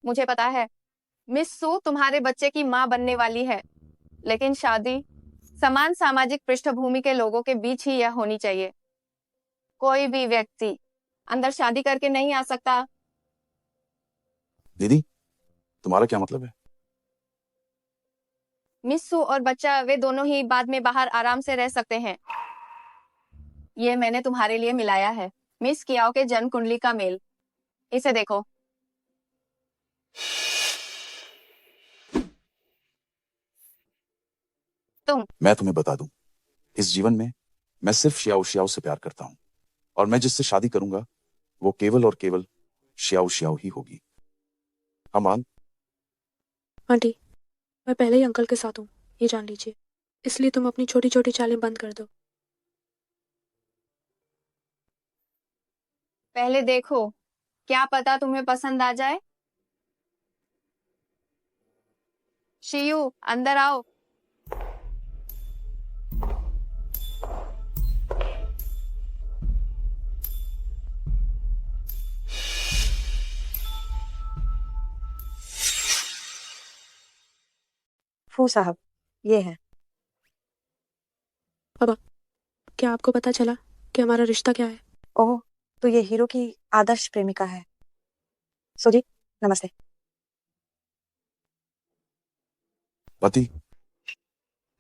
S7: मुझे पता है मिस सू तुम्हारे बच्चे की माँ बनने वाली है, लेकिन शादी समान सामाजिक पृष्ठभूमि के लोगों के बीच ही यह होनी चाहिए। कोई भी व्यक्ति अंदर शादी करके नहीं आ सकता।
S4: दीदी, तुम्हारा क्या मतलब है?
S7: मिस सू और बच्चा वे दोनों ही बाद में बाहर आराम से रह सकते हैं। ये मैंने तुम्हारे लिए मिलाया है, मिस कियाओ के जन्म कुंडली का मेल। इसे देखो।
S6: तुम।
S4: मैं तुम्हें बता दूं, इस जीवन में मैं सिर्फ शियाओ शियाओ से प्यार करता हूं, और मैं जिससे शादी करूंगा वो केवल और केवल शियाओ शियाओ ही होगी। अमान,
S2: आंटी, मैं पहले ही अंकल के साथ हूँ, ये जान लीजिए। इसलिए तुम अपनी छोटी छोटी चालें बंद कर दो।
S7: पहले देखो, क्या पता तुम्हें पसंद आ जाए। शियू, अंदर आओ।
S6: फू साहब, ये है।
S2: क्या आपको पता चला कि हमारा रिश्ता क्या है?
S6: ओह, तो ये हीरो की आदर्श प्रेमिका है। सुजी, नमस्ते।
S4: पति,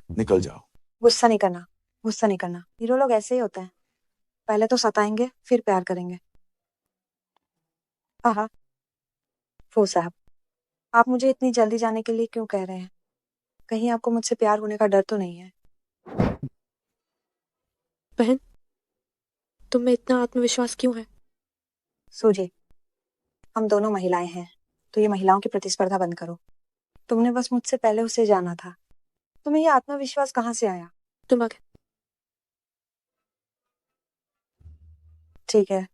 S4: निकल जाओ।
S6: गुस्सा नहीं करना, गुस्सा नहीं करना। हीरो लोग ऐसे ही होते हैं, पहले तो सताएंगे फिर प्यार करेंगे। आहा, फू साहब, आप मुझे इतनी जल्दी जाने के लिए क्यों कह रहे हैं? कहीं आपको मुझसे प्यार होने का डर तो नहीं है?
S2: बहन, तुम में इतना आत्मविश्वास क्यों है?
S6: सूजी, हम दोनों महिलाएं हैं, तो ये महिलाओं की प्रतिस्पर्धा बंद करो। तुमने बस मुझसे पहले उसे जाना था, तुम्हें ये आत्मविश्वास कहाँ से आया?
S2: तुम आगे।
S6: ठीक है,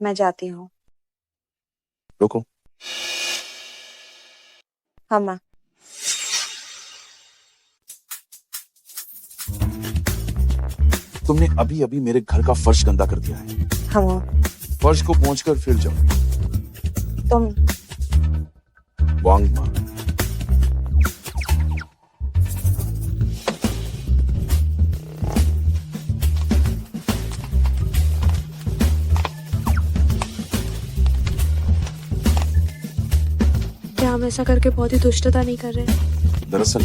S6: मैं जाती हूँ।
S4: रुको,
S6: हाँ माँ।
S4: तुमने अभी अभी मेरे घर का फर्श गंदा कर दिया है।
S6: हाँ माँ।
S4: फर्श को पहुंचकर फिर जाओ।
S6: तुम
S4: वांग माँ।
S2: क्या हम ऐसा करके बहुत ही दुष्टता नहीं कर रहे?
S4: दरअसल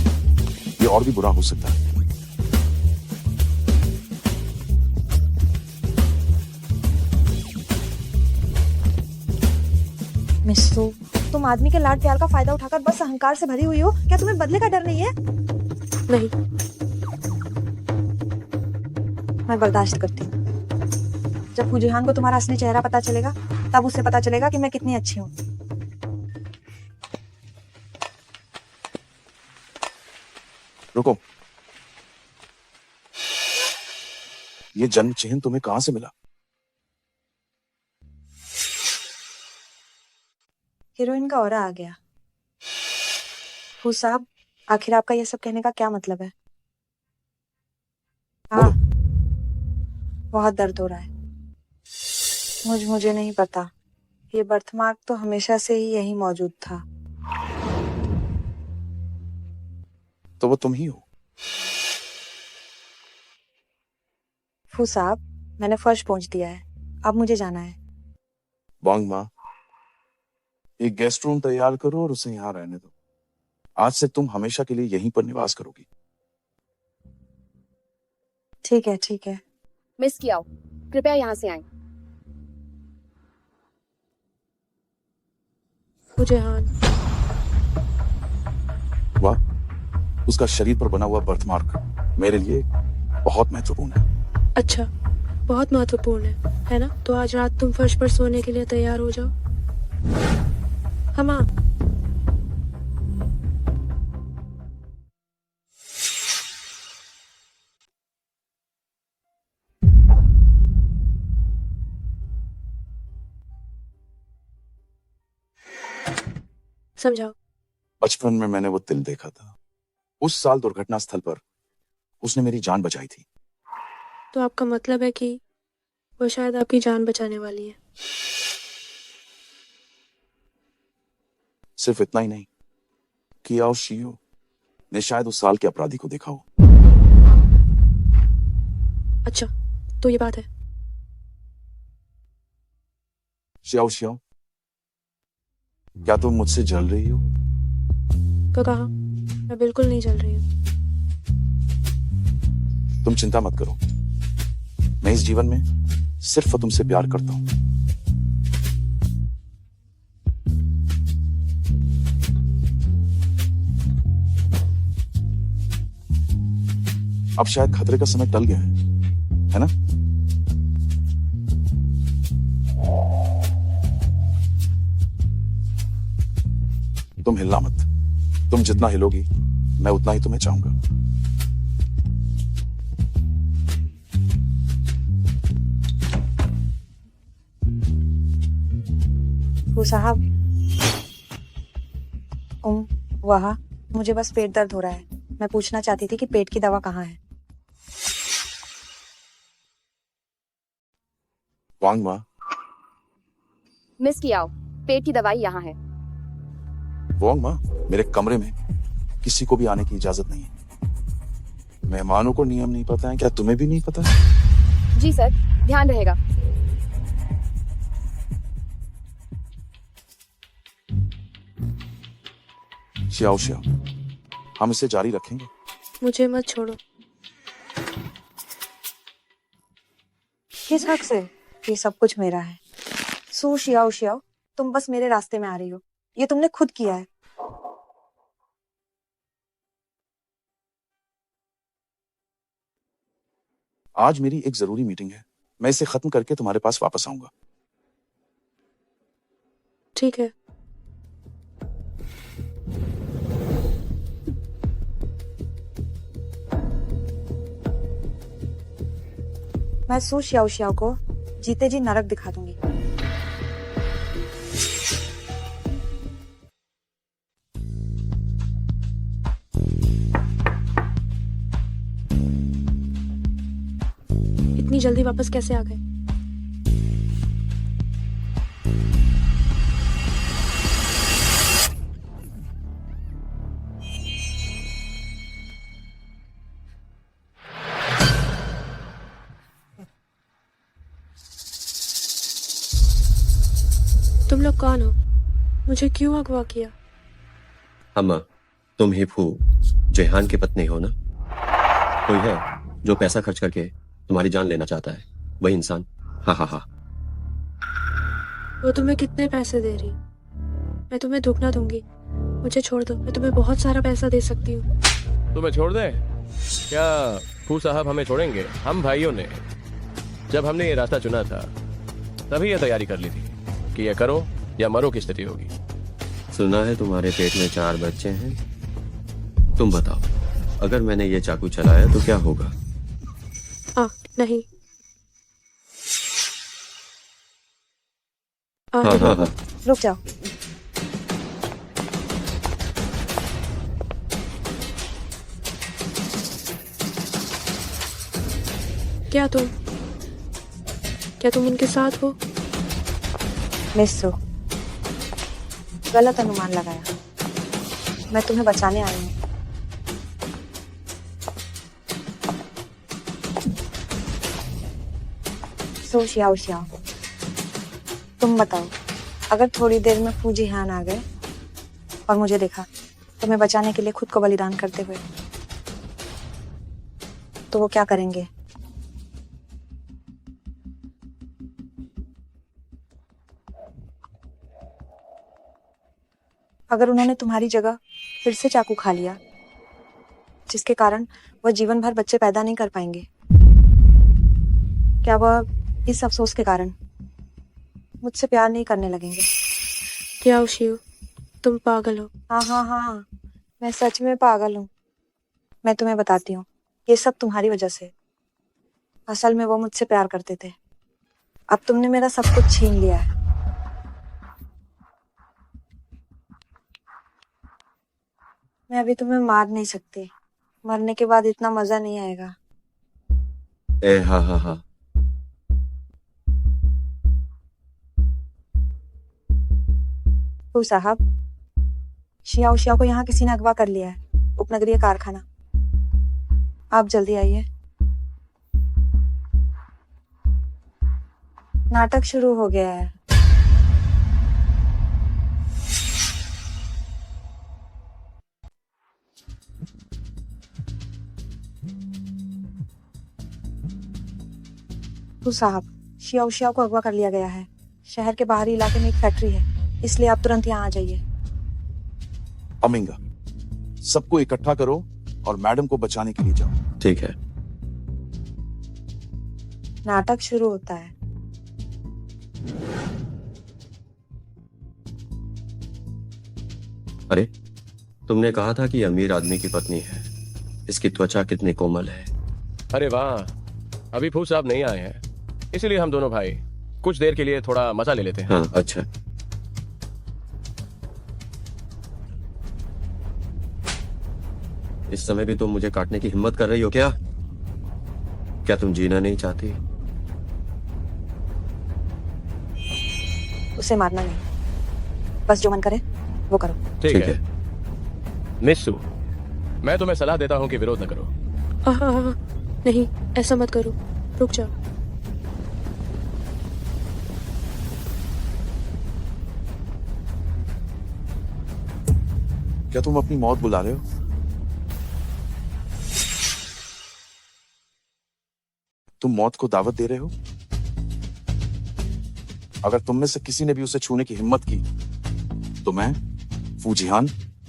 S4: ये और भी बुरा हो सकता है।
S6: मिस्सू, तुम आदमी के लाड प्यार का फायदा उठाकर बस अहंकार से भरी हुई हो। क्या तुम्हें बदले का डर नहीं है?
S2: नहीं।
S6: मैं बर्दाश्त करती हूँ। जब फूजिहान को तुम्हारा असली चेहरा पता चलेगा, तब उसे पता चलेगा कि मैं कितनी अच्छी हूँ।
S4: रुको, ये जन्म चिन्ह तुम्हें कहां से मिला?
S6: हीरोइन का ऑरा आ गया। फू साहब, आखिर आपका ये सब कहने का क्या मतलब है? हाँ, बहुत दर्द हो रहा है। मुझे नहीं पता। ये बर्थमार्क तो हमेशा से ही यही मौजूद था।
S4: तो वो तुम ही हो।
S6: फू साहब, मैंने फर्श पहुंच दिया है, अब मुझे जाना है।
S4: वांग माँ, एक गेस्ट रूम तैयार करो और उसे यहाँ रहने दो। आज से तुम हमेशा के लिए यहीं पर निवास करोगी।
S6: ठीक है, ठीक है।
S7: मिस कियाओ, कृपया यहाँ से आएं।
S2: फूजिहान,
S4: वाह, उसका शरीर पर बना हुआ बर्थमार्क मेरे लिए बहुत महत्वपूर्ण है।
S2: अच्छा, बहुत महत्वपूर्ण है ना? तो आज रात तुम फर्श पर सोने के लिए तैयार हो जाओ। हम समझाओ।
S4: बचपन में मैंने वो तिल देखा था। उस साल दुर्घटना स्थल पर उसने मेरी जान बचाई थी।
S2: तो आपका मतलब है कि वो शायद आपकी जान बचाने वाली है?
S4: सिर्फ इतना ही नहीं, कियाओ शियो ने शायद उस साल के अपराधी को देखा हो।
S2: अच्छा, तो ये बात है।
S4: शियाओ शियाओ, क्या तुम मुझसे जल रही हो?
S2: तो कहा, मैं बिल्कुल नहीं जल रही हूँ।
S4: तुम चिंता मत करो, मैं इस जीवन में सिर्फ तुमसे प्यार करता हूं। अब शायद खतरे का समय टल गया है ना? तुम हिलना मत। तुम जितना हिलोगी मैं उतना ही तुम्हें चाहूंगा।
S6: वो साहब, वाह, मुझे बस पेट दर्द हो रहा है। मैं पूछना चाहती थी कि पेट की दवा कहाँ है?
S4: वांग माँ,
S7: मिस कियाओ, पेट की दवाई यहाँ है।
S4: वांग माँ, मेरे कमरे में किसी को भी आने की इजाजत नहीं है। मेहमानों को नियम नहीं पता है, क्या तुम्हें भी नहीं पता है?
S7: जी सर, ध्यान रहेगा।
S4: शियाओ शियाओ, हम इसे जारी रखेंगे।
S2: मुझे मत छोड़ो।
S6: किस हक से? ये सब कुछ मेरा है। सू शियाओ शियाओ, तुम बस मेरे रास्ते में आ रही हो। ये तुमने खुद किया है।
S4: आज मेरी एक जरूरी मीटिंग है, मैं इसे खत्म करके तुम्हारे पास वापस आऊंगा।
S2: ठीक है।
S6: मैं सू शियाओ शियाओ को जीते जी नरक दिखा दूंगी।
S2: इतनी जल्दी वापस कैसे आ गए? तुम लोग कौन हो? मुझे क्यों अगवा किया?
S9: अम्मा, तुम ही फू जेहान की पत्नी हो ना? कोई है जो पैसा खर्च करके तुम्हारी जान लेना चाहता है, वही इंसान। हाँ हाँ हाँ।
S2: वो तुम्हें कितने पैसे दे रही? मैं तुम्हें दुख ना दूंगी। मुझे छोड़ दो, मैं तुम्हें बहुत सारा पैसा दे सकती हूँ।
S5: तुम्हें छोड़ दे? क्या फू साहब हमें छोड़ेंगे? हम भाइयों ने जब हमने ये रास्ता चुना था तभी ये तैयारी कर ली थी कि ये करो या मरो की स्थिति होगी।
S9: सुना है तुम्हारे पेट में 4 बच्चे हैं। तुम बताओ, अगर मैंने ये चाकू चलाया तो क्या होगा?
S2: नहीं।
S9: हाँ हाँ हाँ।
S6: रुक जाओ।
S2: क्या तुम उनके साथ हो?
S6: मिस सू, गलत अनुमान लगाया। मैं तुम्हें बचाने आई हूँ। सू शियाओ शियाओ, तुम बताओ, अगर थोड़ी देर में फू जिहान आ गए और मुझे देखा तुम्हें बचाने के लिए खुद को बलिदान करते हुए, तो वो क्या करेंगे? अगर उन्होंने तुम्हारी जगह फिर से चाकू खा लिया, जिसके कारण वह जीवन भर बच्चे पैदा नहीं कर पाएंगे, क्या वह इस अफसोस के कारण मुझसे प्यार नहीं करने लगेंगे?
S2: क्या शिव, तुम पागल हो?
S6: हाँ हाँ हाँ, मैं सच में पागल हूँ। मैं तुम्हें बताती हूँ, ये सब तुम्हारी वजह से। असल में वो मुझसे प्यार करते थे। अब तुमने मेरा सब कुछ छीन लिया है। मैं अभी तुम्हें मार नहीं सकती। मरने के बाद इतना मजा नहीं आएगा।
S9: ए हाँ हाँ हाँ।
S6: फू साहब, शियाओ शियाओ को यहाँ किसी ने अगवा कर लिया है, उपनगरीय कारखाना। आप जल्दी आइए। नाटक शुरू हो गया है। फू साहब, शियाओ शियाओ को अगवा कर लिया गया है। शहर के बाहरी इलाके में एक फैक्ट्री है, इसलिए आप तुरंत यहाँ आ जाइए।
S4: अमिंगा, सबको इकट्ठा करो और मैडम को बचाने के लिए जाओ।
S9: ठीक है।
S6: नाटक शुरू होता है।
S9: अरे, तुमने कहा था कि अमीर आदमी की पत्नी है। इसकी त्वचा कितनी कोमल है।
S5: अरे वाह, अभी फूस साहब नहीं आए हैं, इसीलिए हम दोनों भाई कुछ देर के लिए थोड़ा मजा ले लेते हैं।
S9: हाँ, अच्छा। इस समय भी तुम मुझे काटने की हिम्मत कर रही हो क्या? क्या तुम जीना नहीं चाहती?
S6: उसे मारना नहीं, बस जो मन करे वो करो।
S5: ठीक है मिस्सू, मैं तुम्हें सलाह देता हूँ कि विरोध न करो।
S2: नहीं, ऐसा मत करो, रुक जाओ।
S4: क्या तुम अपनी मौत बुला रहे हो? तुम मौत को दावत दे रहे हो? अगर तुम में से किसी ने भी उसे छूने की हिम्मत की तो मैं फूजिहान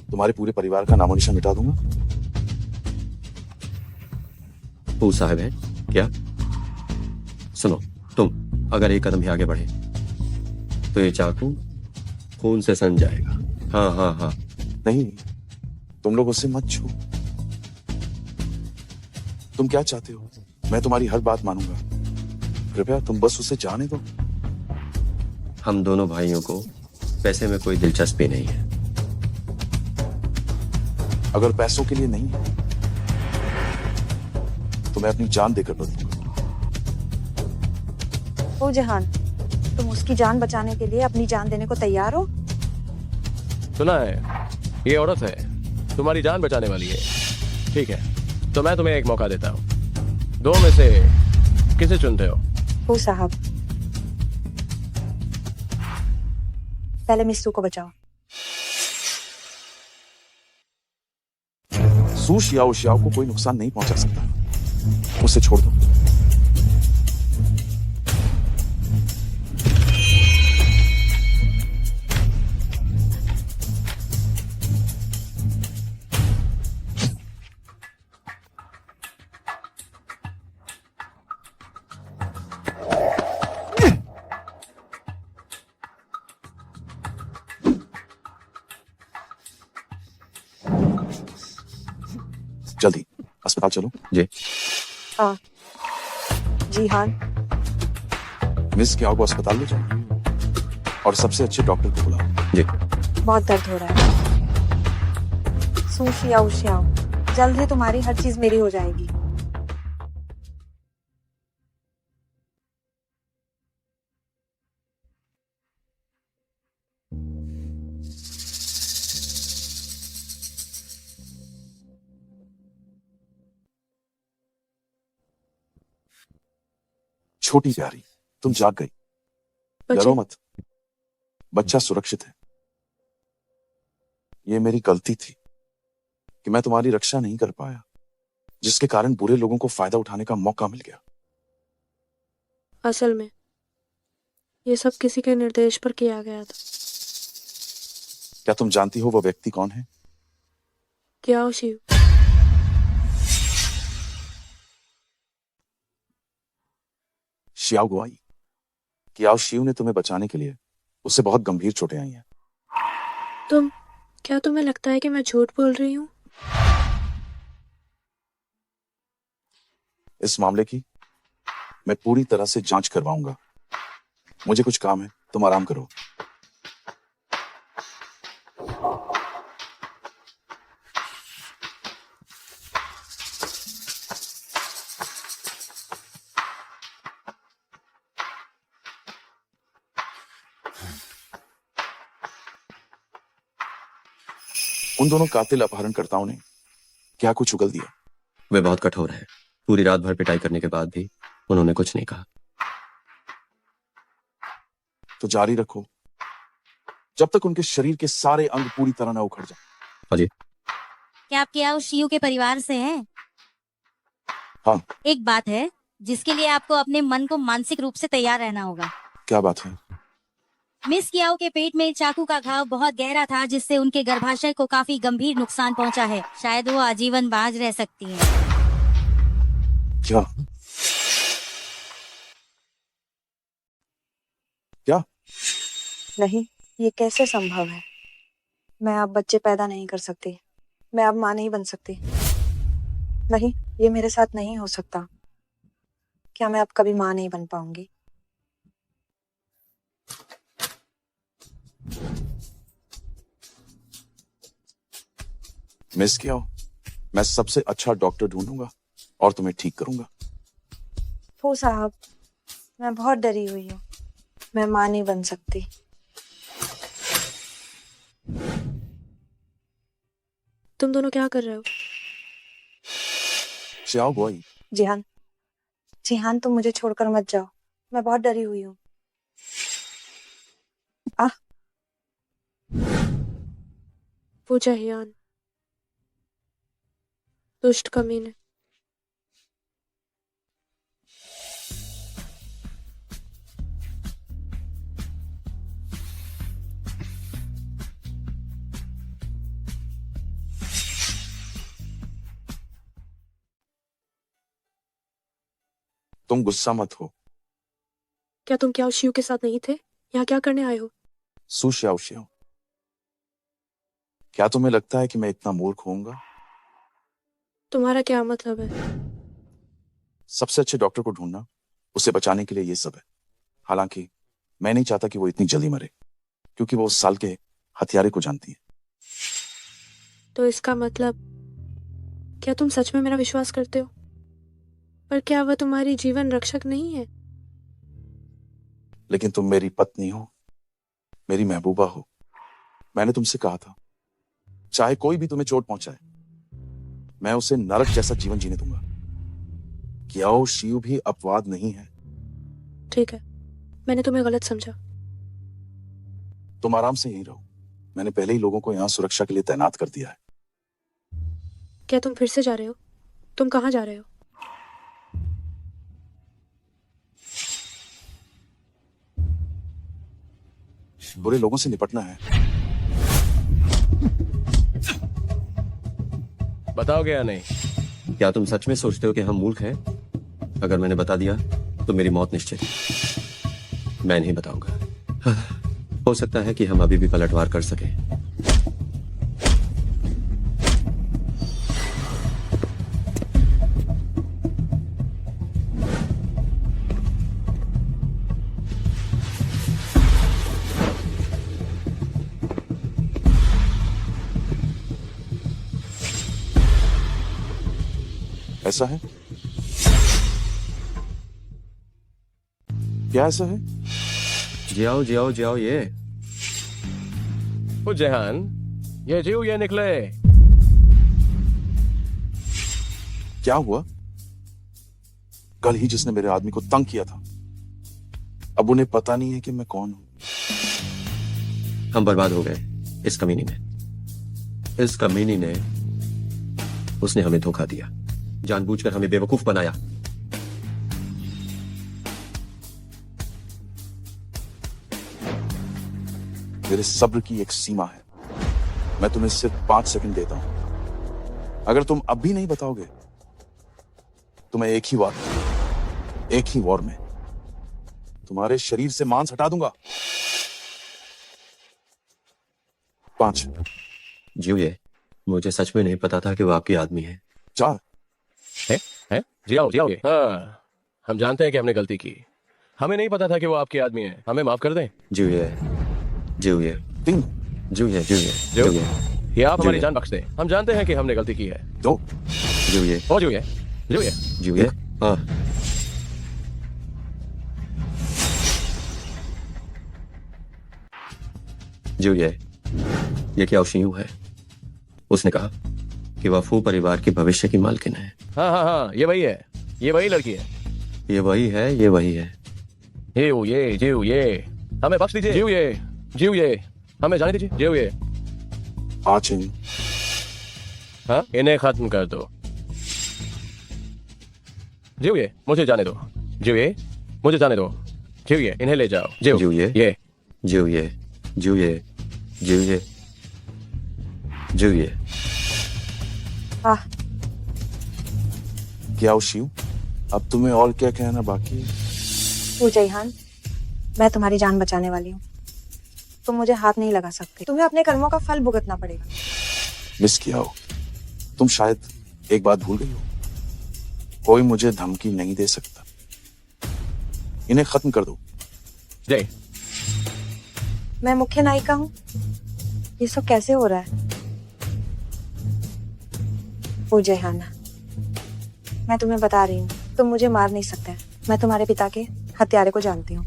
S4: तुम्हारे पूरे परिवार का नामो निशान मिटा दूंगा।
S9: फू साहब है क्या? सुनो, तुम अगर एक कदम भी आगे बढ़े तो ये चाकू खून से सन जाएगा। हाँ हाँ हाँ।
S4: नहीं, तुम लोग उसे मत छू। तुम क्या चाहते हो? मैं तुम्हारी हर बात मानूंगा, कृपया तुम बस उसे जाने दो।
S9: हम दोनों भाइयों को पैसे में कोई दिलचस्पी नहीं है।
S4: अगर पैसों के लिए नहीं है तो मैं अपनी जान देकर बदलूंगा।
S6: ओ जहान, तुम उसकी जान बचाने के लिए अपनी जान देने को तैयार हो?
S5: सुना है, ये औरत है तुम्हारी जान बचाने वाली है। ठीक है, तो मैं तुम्हें एक मौका देता हूँ, दो में से किसे चुनते हो?
S6: ओ साहब, पहले मिस्सू को बचाओ।
S4: सू शियाओ शियाओ को कोई नुकसान नहीं पहुंचा सकता, उसे छोड़ दो। जल्दी अस्पताल चलो।
S9: जी
S6: हाँ जी हाँ।
S4: मिस क्याओ को अस्पताल ले जाओ और सबसे अच्छे डॉक्टर को बुलाओ।
S9: जी।
S6: बहुत दर्द हो रहा है। सू शियाओ शियाओ, जल्द ही तुम्हारी हर चीज मेरी हो जाएगी।
S4: छोटी प्यारी, तुम जाग गई। डरो मत, बच्चा सुरक्षित है। ये मेरी गलती थी कि मैं तुम्हारी रक्षा नहीं कर पाया, जिसके कारण बुरे लोगों को फायदा उठाने का मौका मिल गया।
S2: असल में ये सब किसी के निर्देश पर किया गया था।
S4: क्या तुम जानती हो वो व्यक्ति कौन है?
S2: क्या शिव?
S4: शियाओ गुआई। कियाओ शिव ने तुम्हें बचाने के लिए उससे बहुत गंभीर चोटें आई हैं।
S2: क्या तुम्हें लगता है कि मैं झूठ बोल रही हूँ?
S4: इस मामले की मैं पूरी तरह से जांच करवाऊंगा। मुझे कुछ काम है, तुम आराम करो। उन दोनों कातिल अपहरणकर्ताओं ने क्या कुछ उगल दिया?
S9: वे बहुत कठोर है। पूरी रात भर पिटाई करने के बाद भी उन्होंने कुछ नहीं कहा।
S4: तो जारी रखो जब तक उनके शरीर के सारे अंग पूरी तरह न उखड़ जाए।
S9: हाँ जी।
S8: क्या आप कियाओ शियू के परिवार से हैं?
S4: हाँ।
S8: एक बात है जिसके लिए आपको अपने मन को मानसिक रूप से तैयार रहना होगा।
S4: क्या बात है?
S8: मिस कियाओ के पेट में चाकू का घाव बहुत गहरा था, जिससे उनके गर्भाशय को काफी गंभीर नुकसान पहुंचा है। शायद वो आजीवन बाज रह सकती हैं।
S4: क्या? क्या?
S2: नहीं, ये कैसे संभव है? मैं अब बच्चे पैदा नहीं कर सकती, मैं अब माँ नहीं बन सकती। नहीं, ये मेरे साथ नहीं हो सकता। क्या मैं अब कभी माँ नहीं बन पाऊंगी?
S4: मिस किया हो, मैं सबसे अच्छा डॉक्टर ढूंढूंगा और तुम्हें ठीक करूंगा।
S2: हो साहब, मैं बहुत डरी हुई हूँ। मैं माँ नहीं बन सकती। तुम दोनों क्या कर रहे हो?
S4: श्याओ बॉय,
S2: जिहान, जिहान तुम मुझे छोड़कर मत जाओ। मैं बहुत डरी हुई हूँ। वो जहियान, दुष्ट कमीने।
S4: तुम गुस्सा मत हो।
S2: क्या तुम क्या शिव के साथ नहीं थे? यहाँ क्या करने आए हो?
S4: सु श्याओ श्याओ, क्या तुम्हें लगता है कि मैं इतना मूर्ख होऊंगा?
S2: तुम्हारा क्या मतलब है?
S4: सबसे अच्छे डॉक्टर को ढूंढना, उसे बचाने के लिए ये सब है। हालांकि मैं नहीं चाहता कि वो इतनी जल्दी मरे, क्योंकि वो उस साल के हथियारे को जानती है।
S2: तो इसका मतलब, क्या तुम सच में मेरा विश्वास करते हो? पर क्या वह तुम्हारी जीवन रक्षक नहीं है?
S4: लेकिन तुम मेरी पत्नी हो, मेरी महबूबा हो। मैंने तुमसे कहा था, चाहे कोई भी तुम्हें चोट पहुंचाए, मैं उसे नरक जैसा जीवन जीने दूंगा। क्याओ शिव भी अपवाद नहीं है।
S2: ठीक है, मैंने तुम्हें गलत समझा।
S4: तुम आराम से यहीं रहो, मैंने पहले ही लोगों को यहाँ सुरक्षा के लिए तैनात कर दिया है।
S2: क्या तुम फिर से जा रहे हो? तुम कहाँ जा रहे हो?
S4: बुरे लोगों से निपटना है।
S5: बताओगे या नहीं?
S9: क्या तुम सच में सोचते हो कि हम मूर्ख हैं? अगर मैंने बता दिया तो मेरी मौत निश्चित है। मैं नहीं बताऊंगा। हो सकता है कि हम अभी भी पलटवार कर सकें।
S4: ऐसा है? क्या ऐसा है?
S9: जियाओ जियाओ जियाओ ये।
S5: ओ जहान, ये जीव ये निकले।
S4: क्या हुआ? कल ही जिसने मेरे आदमी को तंग किया था, अब उन्हें पता नहीं है कि मैं कौन हूं।
S9: हम बर्बाद हो गए इस कमीनी में। इस कमीनी ने, उसने हमें धोखा दिया, जानबूझकर हमें बेवकूफ बनाया।
S4: मेरे सब्र की एक सीमा है। मैं तुम्हें सिर्फ 5 सेकंड देता हूं। अगर तुम अब भी नहीं बताओगे तो मैं एक ही वॉर में तुम्हारे शरीर से मांस हटा दूंगा। 5।
S9: जियो ये, मुझे सच में नहीं पता था कि वो आपकी आदमी है।
S4: 4।
S5: है? जियाओ जियाओ ये। हाँ, हम जानते हैं कि हमने गलती की। हमें नहीं पता था कि वो आपके आदमी है। हमें माफ कर दें।
S9: जियो ये, जियो ये,
S4: 3।
S9: जियो ये, जियो ये, जियो ये,
S5: ये आप हमारी
S9: जी।
S5: जान बख्श दें। हम जानते हैं कि हमने गलती की है।
S4: 2।
S9: जियो ये,
S5: ओ जियो ये, जियो ये।
S9: जियो ये। हाँ, जियो ये क्या ओशियू है? उसने कहा कि वह फू परिवार के भविष्य की मालकिन है।
S5: हाँ हाँ हाँ, ये वही है। ये वही लड़की है।
S9: ये वही है, ये वही है।
S5: जियो ये, हमें बख्श दीजिए। जियो ये, हमें जाने दीजिए। जियो ये।
S4: 5।
S5: हाँ, इन्हें खत्म कर दो। जियो ये, मुझे जाने दो। जियो ये, मुझे जाने दो। जियो ये, इन्हें ले जाओ।
S9: जियो ये,
S5: ये।
S9: जियो ये, जियो ये, जियो ये, जियो ये।
S4: क्या शिव, अब तुम्हें और क्या कहना बाकी है?
S2: वो जयहान,
S6: मैं तुम्हारी जान बचाने वाली हूँ। तुम मुझे हाथ नहीं लगा सकते। तुम्हें अपने कर्मों का फल भुगतना पड़ेगा।
S4: मिस किया हो, तुम शायद एक बात भूल गई हो, कोई मुझे धमकी नहीं दे सकता। इन्हें खत्म कर दो।
S5: जय।
S6: मैं मुख्य नायिका हूँ, ये सब कैसे हो रहा है? ओ जयहाना, मैं तुम्हें बता रही हूँ, तुम मुझे मार नहीं सकते। मैं तुम्हारे पिता के हत्यारे को जानती हूँ।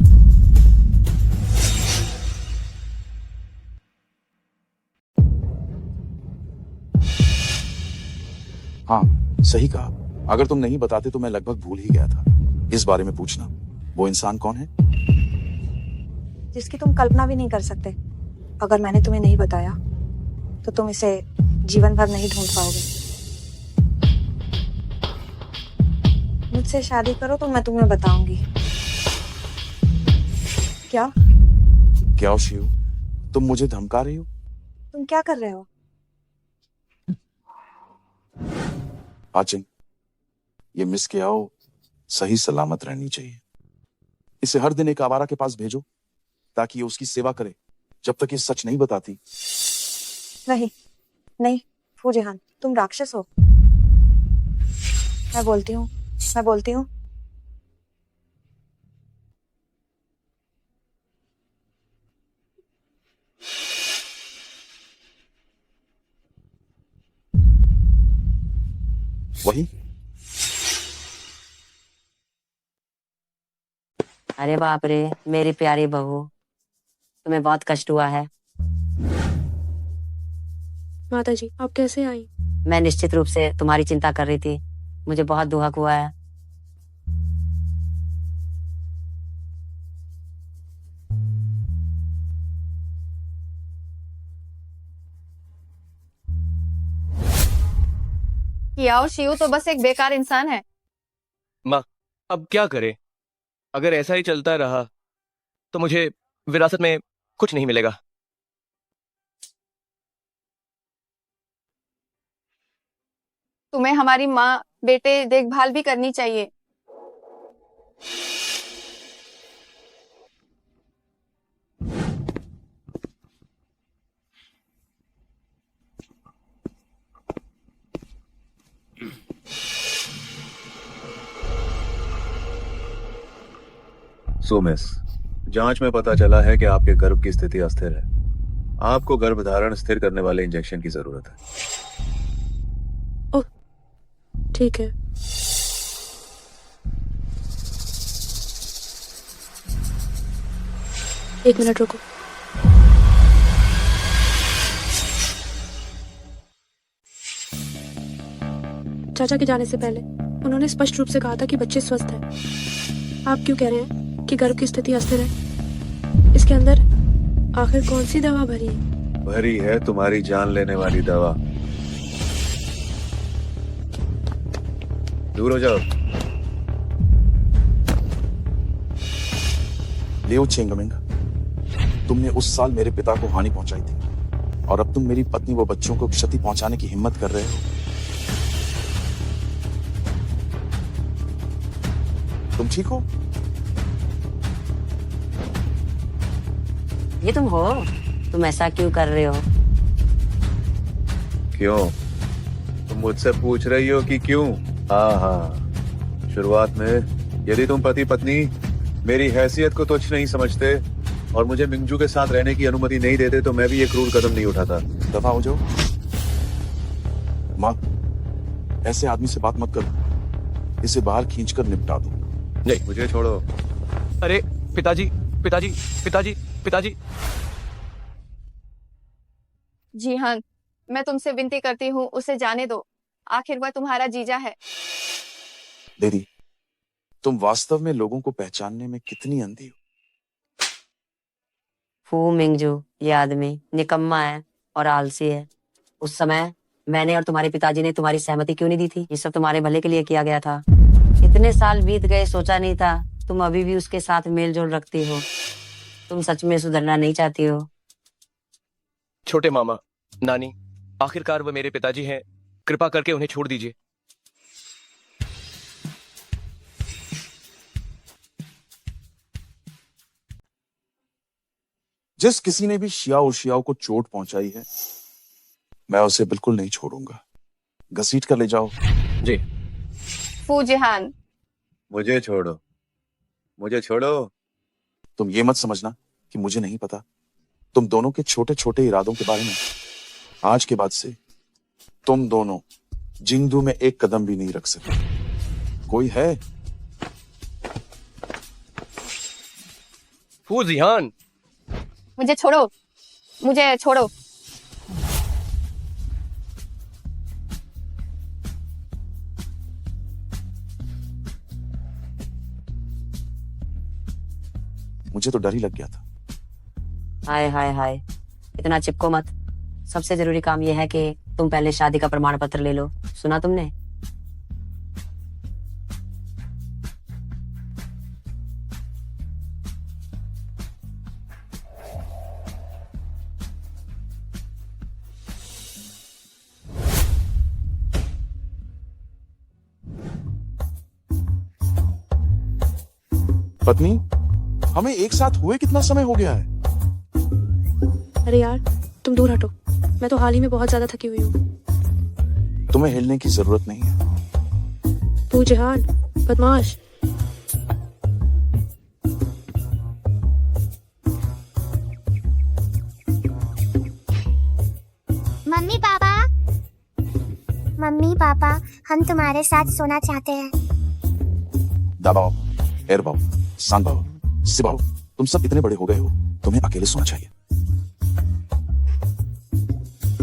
S4: हाँ, सही कहा। अगर तुम नहीं बताते तो मैं लगभग भूल ही गया था। इस बारे में पूछना, वो इंसान कौन है?
S6: जिसकी तुम कल्पना भी नहीं कर सकते। अगर मैंने तुम्हें नहीं बताया तो तुम इसे जीवन भर नहीं ढूंढ पाओगे। मुझसे शादी करो तो मैं तुम्हें बताऊंगी। क्या
S4: क्या शिव, तुम मुझे धमका रही हो?
S6: तुम क्या कर रहे हो?
S4: आचिंग, ये मिस के आओ सही सलामत रहनी चाहिए। इसे हर दिन एक आवारा के पास भेजो ताकि ये उसकी सेवा करे जब तक ये सच नहीं बताती।
S6: नहीं नहीं फूजहान, तुम राक्षस हो। मैं बोलती हूँ।
S4: वही।
S6: अरे बाप रे, मेरी प्यारी बहू, तुम्हें बहुत कष्ट हुआ है।
S2: माता जी, आप कैसे आई?
S6: मैं निश्चित रूप से तुम्हारी चिंता कर रही थी। मुझे बहुत दुख हुआ है।
S7: कियाओ शिव तो बस एक बेकार इंसान है।
S5: माँ, अब क्या करें? अगर ऐसा ही चलता रहा तो मुझे विरासत में कुछ नहीं मिलेगा।
S7: तुम्हें हमारी माँ बेटे देखभाल भी करनी चाहिए।
S1: सो मिस, जांच में पता चला है कि आपके गर्भ की स्थिति अस्थिर है। आपको गर्भधारण स्थिर करने वाले इंजेक्शन की जरूरत है।
S2: ओह, ठीक है। एक मिनट रुको। चाचा के जाने से पहले उन्होंने स्पष्ट रूप से कहा था कि बच्चे स्वस्थ हैं। आप क्यों कह रहे हैं कि गर्भ की स्थिति अस्थिर है? इसके अंदर आखिर कौन सी दवा भरी है?
S1: भरी है तुम्हारी जान लेने वाली दवा। दूर हो जाओ।
S4: लियो चेंगमिंग, तुमने उस साल मेरे पिता को हानि पहुंचाई थी और अब तुम मेरी पत्नी व बच्चों को क्षति पहुंचाने की हिम्मत कर रहे हो। तुम ठीक हो?
S6: ये तुम हो? तुम ऐसा क्यों कर रहे हो?
S1: क्यों? तुम मुझसे पूछ रही हो कि क्यों? हाँ हाँ, शुरुआत में यदि तुम पति पत्नी मेरी हैसियत को तुच्छ नहीं समझते और मुझे मिंगजू के साथ रहने की अनुमति नहीं देते तो मैं भी ये क्रूर कदम नहीं उठाता।
S4: दफा हो जाओ। माँ, ऐसे आदमी से बात मत करो। इसे बाहर खींचकर निपटा दो।
S1: नहीं, मुझे छोड़ो।
S5: अरे पिताजी, पिताजी, पिताजी, पिताजी।
S7: जी हाँ, मैं तुमसे विनती करती हूँ, उसे जाने दो। आखिर वह तुम्हारा जीजा है।
S4: दीदी, तुम वास्तव में लोगों को पहचानने में कितनी अंधी हो।
S6: फू मिंगजू, ये आदमी निकम्मा है और आलसी है। उस समय मैंने और तुम्हारे पिताजी ने तुम्हारी सहमति क्यों नहीं दी थी? ये सब तुम्हारे भले के लिए किया गया था। इतने साल बीत गए, सोचा नहीं था तुम अभी भी उसके साथ मेल जोल रखती हो। तुम सच में सुधरना नहीं चाहती हो?
S5: छोटे मामा, नानी, आखिरकार वो मेरे पिताजी हैं। कृपा करके उन्हें छोड़ दीजिए।
S4: जिस किसी ने भी शिया और शियाओं को चोट पहुंचाई है, मैं उसे बिल्कुल नहीं छोड़ूंगा। घसीट कर ले जाओ।
S5: जी।
S7: फूजहान,
S1: मुझे छोड़ो, मुझे छोड़ो।
S4: तुम ये मत समझना कि मुझे नहीं पता तुम दोनों के छोटे छोटे इरादों के बारे में। आज के बाद से तुम दोनों जिंगदू में एक कदम भी नहीं रख सकते। कोई है?
S5: फूजिहान,
S7: मुझे छोड़ो, मुझे छोड़ो।
S4: मुझे तो डर ही लग गया था।
S6: हाय हाय हाय, इतना चिपको मत। सबसे जरूरी काम यह है कि तुम पहले शादी का प्रमाण पत्र ले लो। सुना तुमने?
S4: पत्नी, हमें एक साथ हुए कितना समय हो गया है?
S2: अरे यार, तुम दूर हटो। मैं तो हाल ही में बहुत ज्यादा थकी हुई हूँ।
S4: तुम्हें हिलने की जरूरत नहीं है।
S2: फूजहान, बदमाश।
S13: मम्मी पापा, हम तुम्हारे साथ सोना चाहते हैं।
S4: दाबाओ, एर बाओ, सांग बाओ, सिबाओ, तुम सब इतने बड़े हो गए हो, तुम्हें अकेले सोना चाहिए।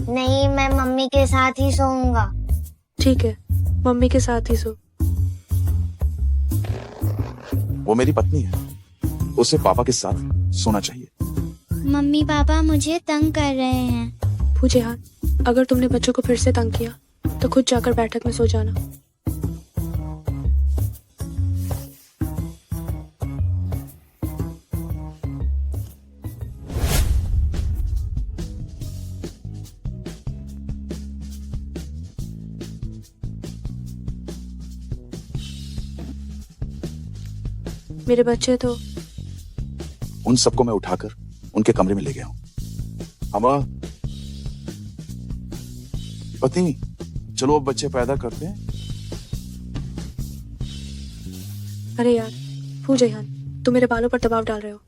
S13: नहीं, मैं मम्मी के साथ ही सोऊंगा।
S2: ठीक है, मम्मी के साथ ही सो।
S4: वो मेरी पत्नी है, उसे पापा के साथ सोना चाहिए।
S13: मम्मी पापा मुझे तंग कर रहे हैं।
S2: फूजहान, अगर तुमने बच्चों को फिर से तंग किया तो खुद जाकर बैठक में सो जाना। मेरे बच्चे तो
S4: उन सबको मैं उठाकर उनके कमरे में ले गया हूं। अम्मा, पत्नी, चलो अब बच्चे पैदा करते हैं।
S2: अरे यार फूजहान, तुम मेरे बालों पर दबाव डाल रहे हो।